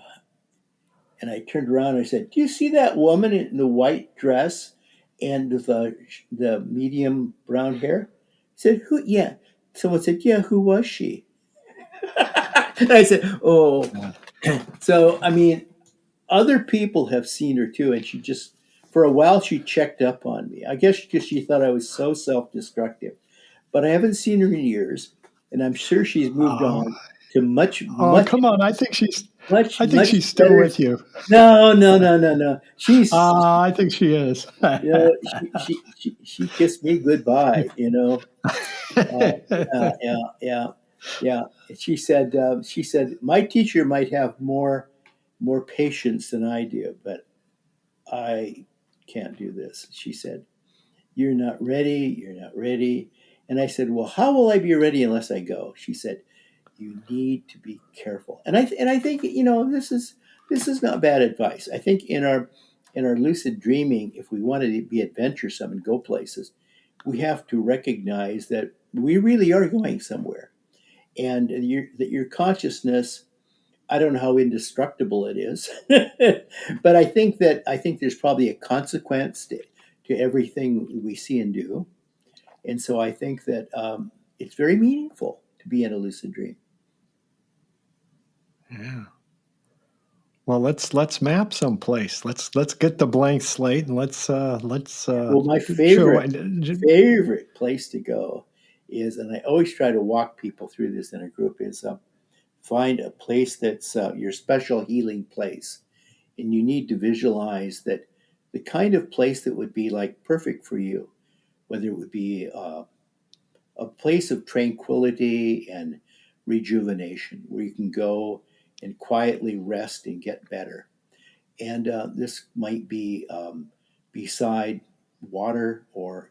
and I turned around and I said, "Do you see that woman in the white dress and the medium brown hair?" I said, "Who? Yeah." Someone said, "Yeah, who was she?" And I said, "Oh." Yeah. So I mean, other people have seen her too, and she just for a while she checked up on me. I guess because she thought I was so self-destructive. But I haven't seen her in years, and I'm sure she's moved Oh, on to much, oh, much, come on. I think she's much, I think much she's still better. with you. No, no, no, no, no. She's I think she is. she kissed me goodbye. Yeah, yeah, yeah. She said my teacher might have more patience than I do, but I can't do this. She said, "You're not ready. You're not ready." And I said, "Well, how will I be ready unless I go?" She said, "You need to be careful." And I think this is not bad advice. I think in our lucid dreaming, if we wanted to be adventuresome and go places, we have to recognize that we really are going somewhere, and that your consciousness. I don't know how indestructible it is, but I think there's probably a consequence to everything we see and do, and so I think that it's very meaningful to be in a lucid dream. Yeah. Well, let's map someplace. Let's get the blank slate and let's Well, my show. favorite place to go is, and I always try to walk people through this in a group, is find a place that's your special healing place, and you need to visualize that the kind of place that would be like perfect for you, whether it would be a place of tranquility and rejuvenation where you can go and quietly rest and get better. And this might be beside water or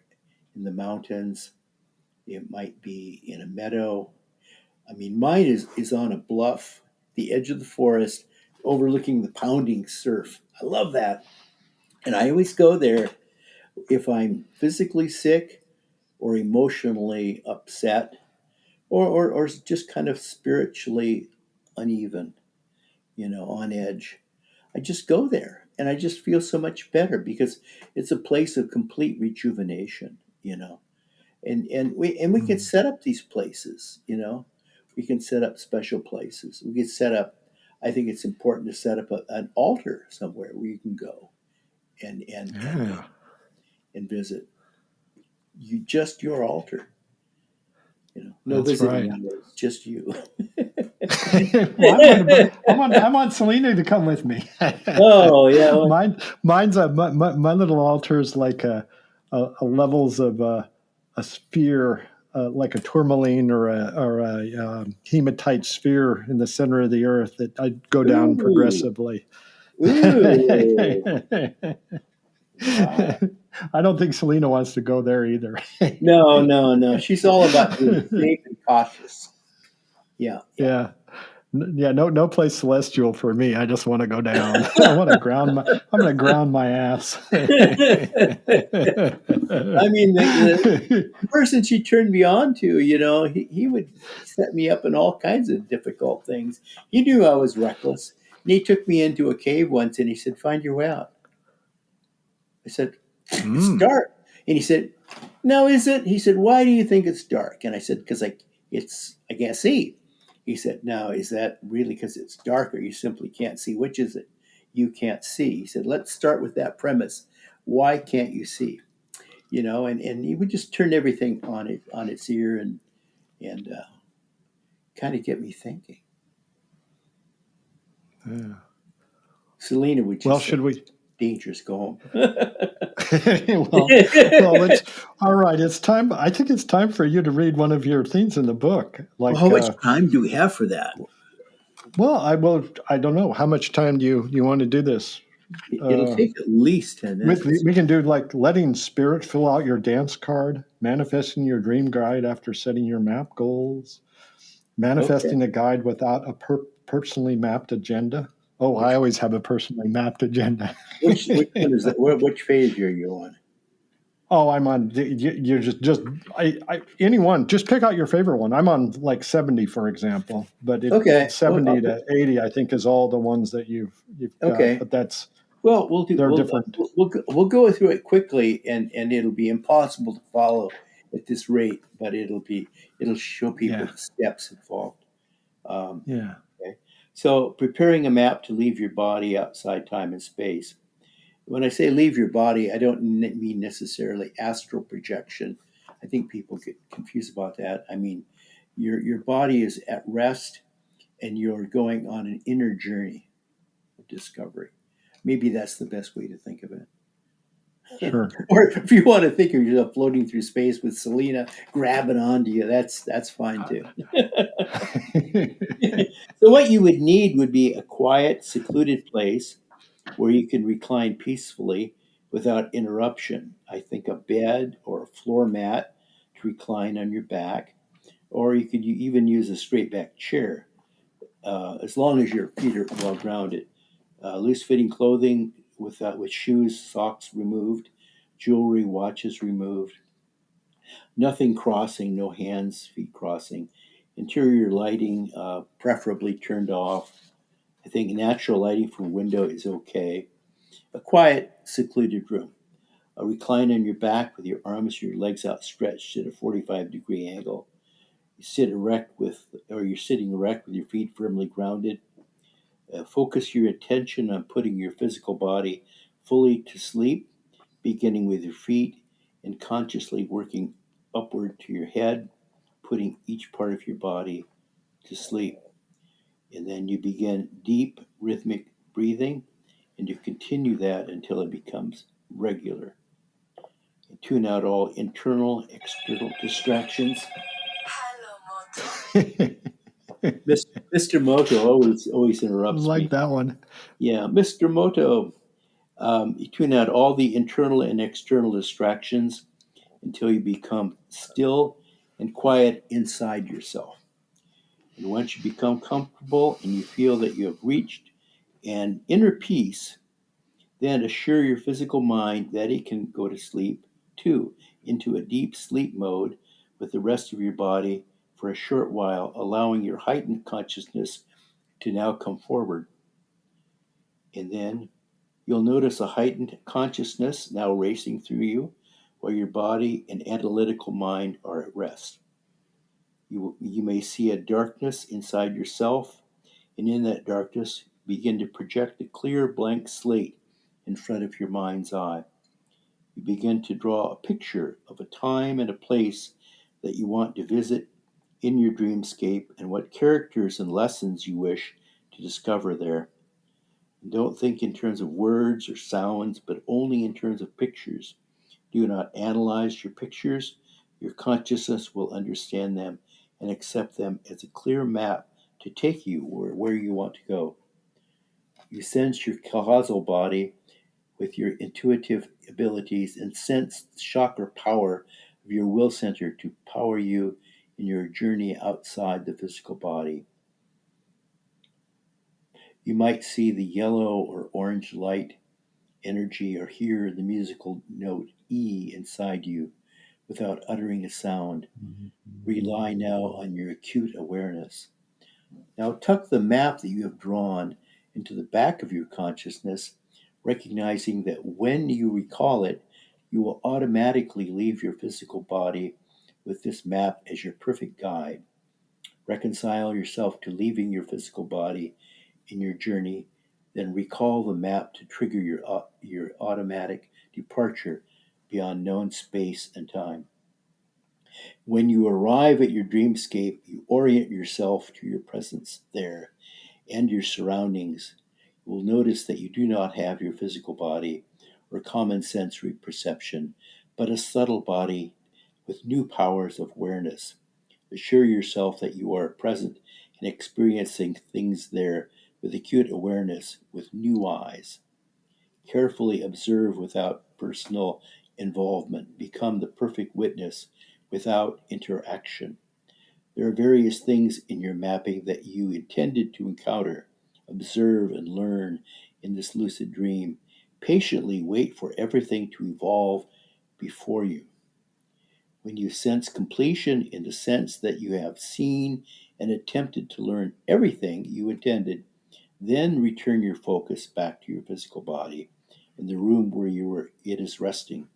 in the mountains. It might be in a meadow. I mean, mine is on a bluff, the edge of the forest, overlooking the pounding surf. I love that. And I always go there if I'm physically sick or emotionally upset or just kind of spiritually uneven, on edge. I just go there and I just feel so much better because it's a place of complete rejuvenation. And we can set up these places. We can set up special places. We can set up. I think it's important to set up an altar somewhere where you can go and and and Yeah. and visit. Just your altar. No That's visiting right. hours, just you. Well, I want Selena to come with me. Oh yeah. Well, Mine's my little altar is like a levels of a sphere, like a tourmaline or a hematite sphere in the center of the earth that I go down ooh, progressively. ooh. I Wow. don't think Selena wants to go there either. No, no, no. She's all about being safe and cautious. Yeah, yeah. Yeah. Yeah, no place celestial for me. I just want to go down. I'm going to ground my ass. I mean, the person she turned me on to, he would set me up in all kinds of difficult things. He knew I was reckless. And he took me into a cave once and he said, "Find your way out." I said, "It's Mm. dark." And he said, "No, is it?" He said, "Why do you think it's dark?" And I said, "Because I can't see." He said, now, is that really because it's dark or you simply can't see? Which is it you can't see? He said, let's start with that premise. Why can't you see? And he would just turn everything on its ear and kind of get me thinking. Yeah. Selena would Well, just say, should we? dangerous, go home. well, it's all right. It's time. I think it's time for you to read one of your things in the book. Well, how Like, much time do we have for that? well, I will. I don't know how much time do you want to do this. It'll Uh, take at least 10 minutes. we can do like letting spirit fill out your dance card, manifesting your dream guide after setting your map goals, Okay. manifesting a guide without a personally mapped agenda. Oh, I Which always have a personally mapped agenda. which one is that? Which page are you on? Oh, I'm on. You're just anyone. Just pick out your favorite one. I'm on like 70, for example. But Okay. Well, 70 to 80, I think, is all the ones that you've got. okay. But that's Well, we'll do. they're different. We'll go through it quickly, and it'll be impossible to follow at this rate, but it'll show people Yeah, the steps involved. Um, yeah, okay. So preparing a map to leave your body outside time and space. When I say leave your body, I don't mean necessarily astral projection. I think people get confused about that. I mean, your body is at rest, and you're going on an inner journey of discovery. Maybe that's the best way to think of it. sure. Or if you want to think of yourself floating through space with Selena grabbing onto you, that's fine too. So what you would need would be a quiet, secluded place where you can recline peacefully without interruption. I think a bed or a floor mat to recline on your back, or you could even use a straight back chair, as long as your feet are well grounded. Loose fitting clothing with shoes, socks removed, jewelry, watches removed. Nothing crossing, no hands, feet crossing. Interior lighting, preferably turned off. I think natural lighting from a window is okay. A quiet, secluded room. A recline on your back with your arms and your legs outstretched at a 45-degree angle. You're sitting erect with your feet firmly grounded. Focus your attention on putting your physical body fully to sleep, beginning with your feet and consciously working upward to your head, putting each part of your body to sleep. And then you begin deep rhythmic breathing, and you continue that until it becomes regular. And tune out all internal, external distractions. Mr. Moto always interrupts Like me. that one. Yeah, Mr. Moto. You tune out all the internal and external distractions until you become still and quiet inside yourself. And once you become comfortable and you feel that you have reached an inner peace, then assure your physical mind that it can go to sleep too, into a deep sleep mode with the rest of your body for a short while, allowing your heightened consciousness to now come forward. And then you'll notice a heightened consciousness now racing through you while your body and analytical mind are at rest. You may see a darkness inside yourself, and in that darkness, begin to project a clear blank slate in front of your mind's eye. You begin to draw a picture of a time and a place that you want to visit in your dreamscape and what characters and lessons you wish to discover there. And don't think in terms of words or sounds, but only in terms of pictures. Do not analyze your pictures. Your consciousness will understand them and accept them as a clear map to take you where you want to go. You sense your causal body with your intuitive abilities and sense the chakra power of your will center to power you in your journey outside the physical body. You might see the yellow or orange light energy or hear the musical note E inside you without uttering a sound. Rely now on your acute awareness. Now tuck the map that you have drawn into the back of your consciousness, recognizing that when you recall it, you will automatically leave your physical body with this map as your perfect guide. Reconcile yourself to leaving your physical body in your journey, then recall the map to trigger your automatic departure beyond known space and time. When you arrive at your dreamscape, you orient yourself to your presence there and your surroundings. You will notice that you do not have your physical body or common sensory perception, but a subtle body with new powers of awareness. Assure yourself that you are present and experiencing things there with acute awareness, with new eyes. Carefully observe without personal involvement. Become the perfect witness without interaction. There are various things in your mapping that you intended to encounter, observe, and learn in this lucid dream. Patiently wait for everything to evolve before you. When you sense completion in the sense that you have seen and attempted to learn everything you intended, then return your focus back to your physical body in the room where it is resting.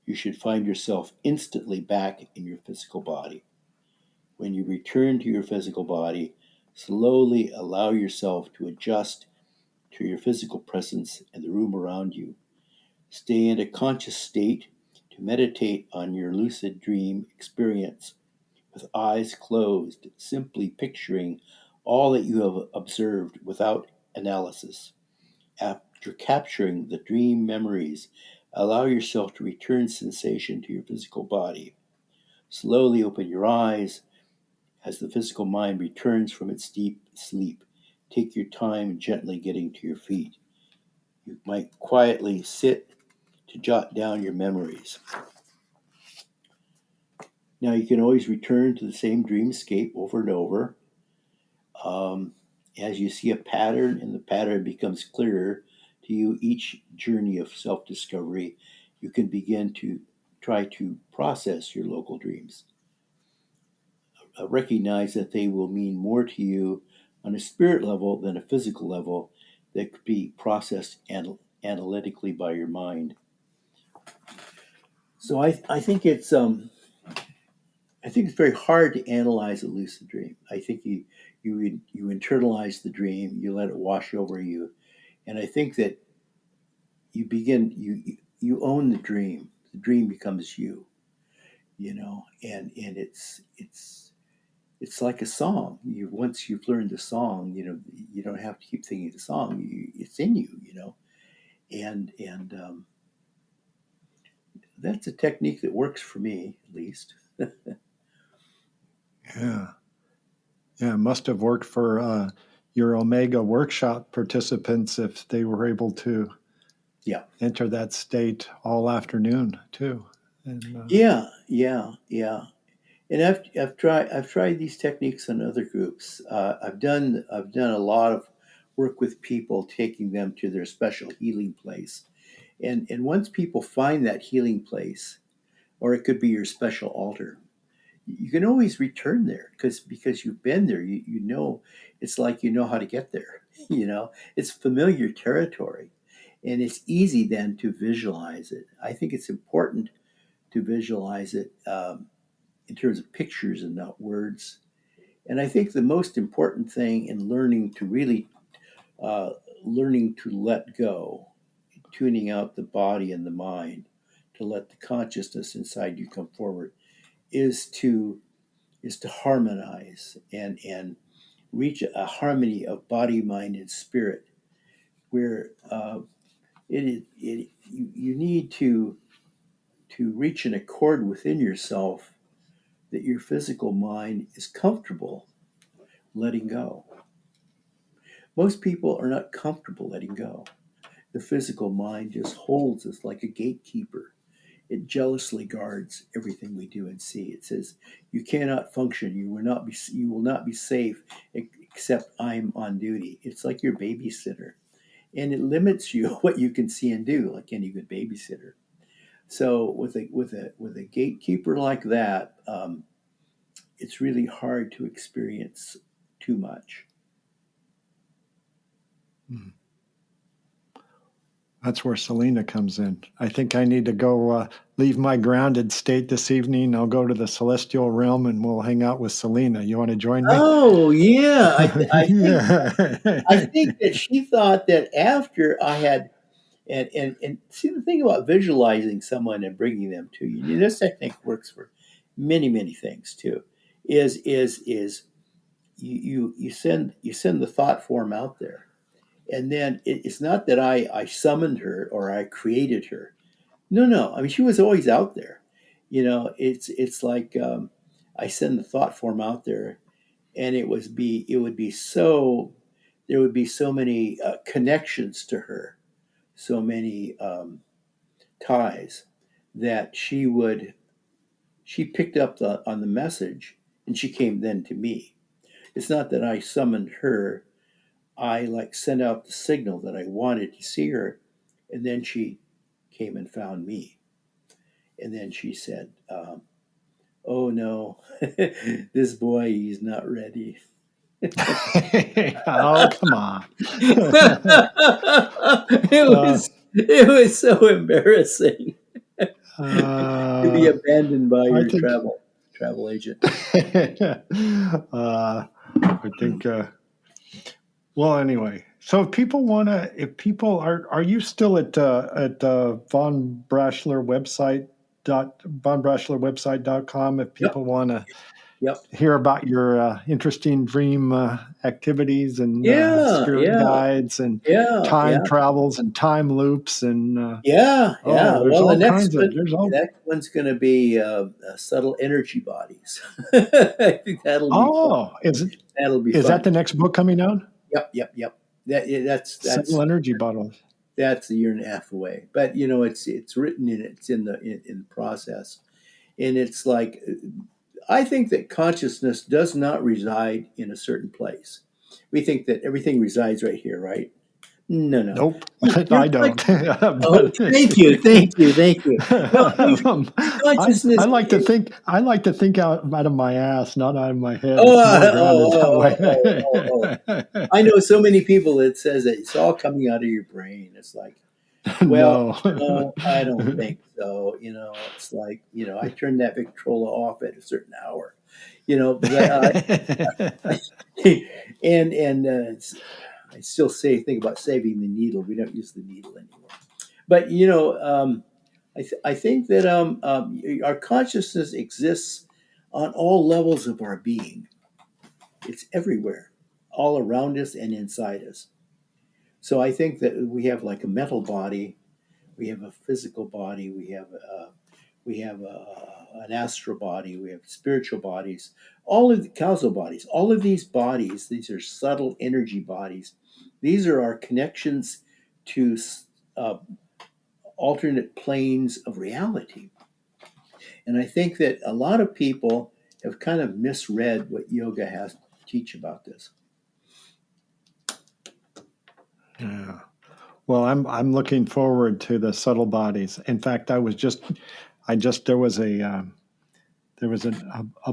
You should find yourself instantly back in your physical body. When you return to your physical body, slowly allow yourself to adjust to your physical presence and the room around you. Stay in a conscious state to meditate on your lucid dream experience with eyes closed, simply picturing all that you have observed without analysis. After capturing the dream memories, allow yourself to return sensation to your physical body. Slowly open your eyes as the physical mind returns from its deep sleep. Take your time gently getting to your feet. You might quietly sit to jot down your memories. Now, you can always return to the same dreamscape over and over. As you see a pattern and the pattern becomes clearer to you each journey of self discovery, you can begin to try to process your local dreams. Recognize that they will mean more to you on a spirit level than a physical level that could be processed analytically by your mind. So I think it's very hard to analyze a lucid dream. I think you internalize the dream, you let it wash over you, and I think that you own the dream. The dream becomes you, and it's like a song. Once you've learned the song, you don't have to keep thinking the song. It's in you, and that's a technique that works for me at least. Yeah. Yeah, it must have worked for your Omega workshop participants if they were able to Yeah, enter that state all afternoon too. And yeah. And I've tried these techniques on other groups. I've done a lot of work with people, taking them to their special healing place. And once people find that healing place, or it could be your special altar, you can always return there because you've been there. You know, it's like you know how to get there. It's familiar territory, and it's easy then to visualize it. I think it's important to visualize it in terms of pictures and not words. And I think the most important thing in uh, learning to let go, tuning out the body and the mind, to let the consciousness inside you come forward, is to harmonize and reach a harmony of body, mind, and spirit, where you need to reach an accord within yourself that your physical mind is comfortable letting go. Most people are not comfortable letting go. The physical mind just holds us like a gatekeeper. It jealously guards everything we do and see. It says, "You cannot function. You will not be safe except I'm on duty." It's like your babysitter, and it limits you what you can see and do, like any good babysitter. So with a gatekeeper like that, it's really hard to experience too much. That's where Selena comes in. I think I need to go leave my grounded state this evening. I'll go to the celestial realm and we'll hang out with Selena. You want to join me? Oh yeah, Yeah. I think that she thought that after I had and see the thing about visualizing someone and bringing them to you. This technique works for many things too. Is you send the thought form out there, and then it's not that I summoned her or I created her. No. I mean, she was always out there. It's like I send the thought form out there, and it would be so there would be so many connections to her, so many ties that she picked up on the message, and she came then to me. It's not that I summoned her. I like sent out the signal that I wanted to see her, and then she came and found me. And then she said, "Oh no, this boy, he's not ready." Oh, come on. It was so embarrassing to be Uh, abandoned by I your think. travel agent. I think. Well, anyway, so if people are you still at Von Braschler website von Braschler website.com if Yep, people want to yep. hear about your interesting dream activities and Yeah, spirit yeah, guides and yeah, time yeah. travels and time loops and Yeah, yeah. there's Well, all kinds of there's the all next one's going to be subtle energy bodies. I think that'll be fun. oh That'll be is that fun. the next book coming out? Yep. That yeah, Subtle energy bottles. that's a year and a half away. But it's written in it's in the process, and it's like I think that consciousness does not reside in a certain place. We think that everything resides right here, right? No. Nope, Your I don't. Oh, But thank you. No, I mean, your I consciousness. I like to think out of my ass, not out of my head. Oh, It's more oh, grounded that oh, way. oh, oh. I know so many people that says that it's all coming out of your brain. It's like, well, No. no, I don't think so. It's like, I turn that Victrola off at a certain hour. But I still think about saving the needle. We don't use the needle anymore. But I think that our consciousness exists on all levels of our being. It's everywhere, all around us and inside us. So I think that we have like a mental body, we have a physical body, we have an astral body, we have spiritual bodies, all of the causal bodies. All of these bodies, these are subtle energy bodies. These are our connections to uh, alternate planes of reality. And I think that a lot of people have kind of misread what yoga has to teach about this. Yeah. Well, I'm looking forward to the subtle bodies. In fact, I just there was a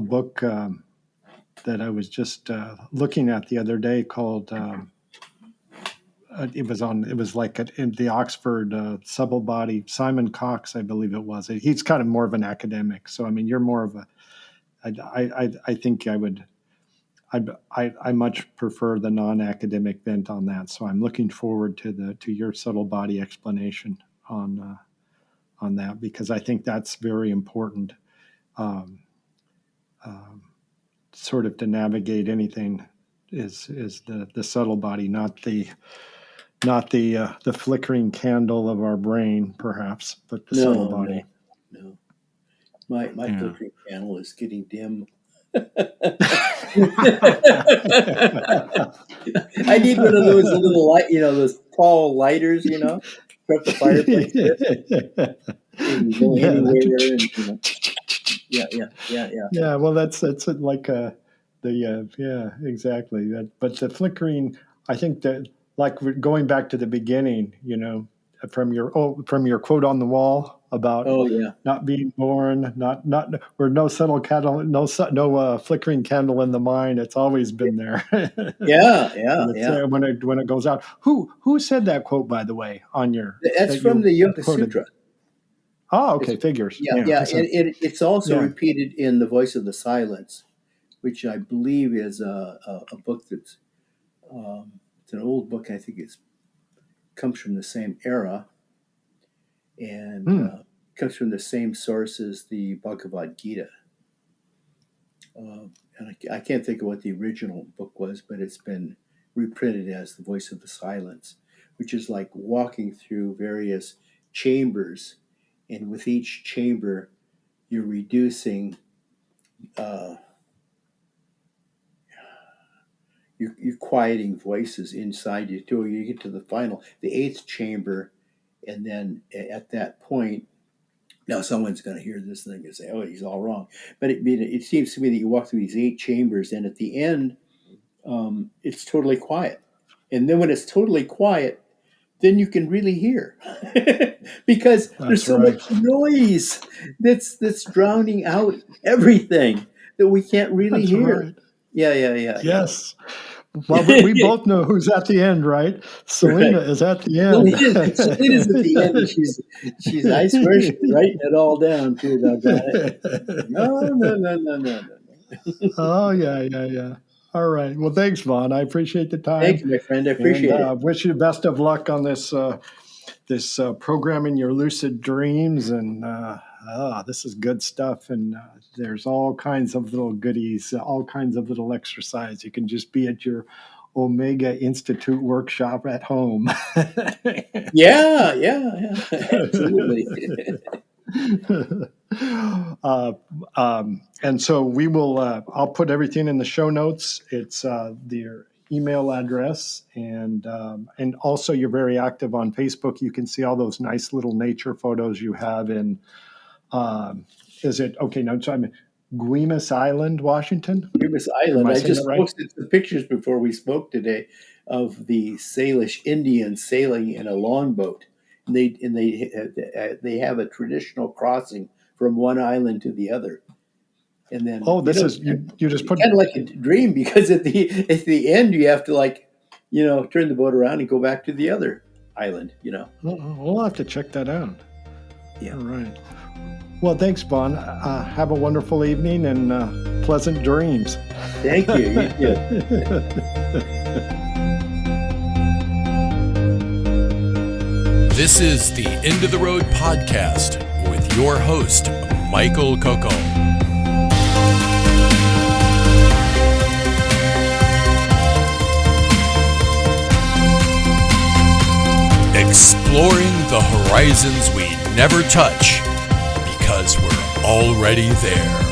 book that I was just looking at the other day called it was like in the Oxford subtle body. Simon Cox, I believe it was. He's kind of more of an academic. So I mean, you're more of a. I think I much prefer the non-academic bent on that. So I'm looking forward to your subtle body explanation on that because I think that's very important, um, um, sort of to navigate anything. Is the subtle body, not the flickering candle of our brain, perhaps, but the subtle No, no, body. no. My Yeah. flickering panel is getting dim. I need one of those little light, those tall lighters, from the fireplace here. You can go Yeah, that's anywhere, and yeah. yeah. Well, that's like yeah, exactly. But the flickering, I think that like going back to the beginning, from your quote on the wall. about Oh yeah. not being born, not or no subtle candle, no flickering candle in the mind. It's always been there. Yeah, yeah, And it's yeah. there when it goes out. Who said that quote, by the way, on your That's that from you the Yoga quoted? Sutra. Oh, It's, okay, figures. yeah, Yeah, yeah, I said, it's also yeah. repeated in The Voice of the Silence, which I believe is a book that's it's an old book. I think it comes from the same era and Hmm. comes from the same source as the Bhagavad Gita. And I can't think of what the original book was, but it's been reprinted as The Voice of the Silence, which is like walking through various chambers, and with each chamber, you're reducing. Uh, you're quieting voices inside you till you get to the final, the eighth chamber, and then at that point, now someone's going to hear this thing and say, "Oh, he's all wrong." But it seems to me that you walk through these eight chambers, and at the end, it's totally quiet. And then when it's totally quiet, then you can really hear because there's That's so right. much noise that's drowning out everything that we can't really That's hear. right. Yeah, yeah, yeah, yeah. Yes. Well, we both know who's at the end, right? Selena Right. is at the Selena's at the end, and she's I swear she's writing it all down too. Doggone it. No, no, no, no, no, no, no. Oh, yeah, yeah, yeah. All right. Well, thanks, Vaughn. I appreciate the Thank time, you, my friend. I and appreciate it. wish you the best of luck on this programming your lucid dreams. And this is good stuff. And there's all kinds of little goodies, all kinds of little exercise. You can just be at your Omega Institute workshop at home. Yeah, yeah, yeah. Absolutely. And so we will. I'll put everything in the show notes. It's their email address, and also you're very active on Facebook. You can see all those nice little nature photos you have in. Is it okay? No, so I'm Guimas Island, Washington. Remus Am Island. I I saying that just right? posted some pictures before we spoke today of the Salish Indians sailing in a longboat. And they have a traditional crossing from one island to the other. And then Oh, this is you just put. kind of like a dream because at the end you have to turn the boat around and go back to the other island. We'll have to check that out. Yeah. All right. Well, thanks, Vaughn. Have a wonderful evening and pleasant dreams. Thank you. You too. This is the End of the Road podcast with your host, Michael Coco. Exploring the horizons we never touch because we're already there.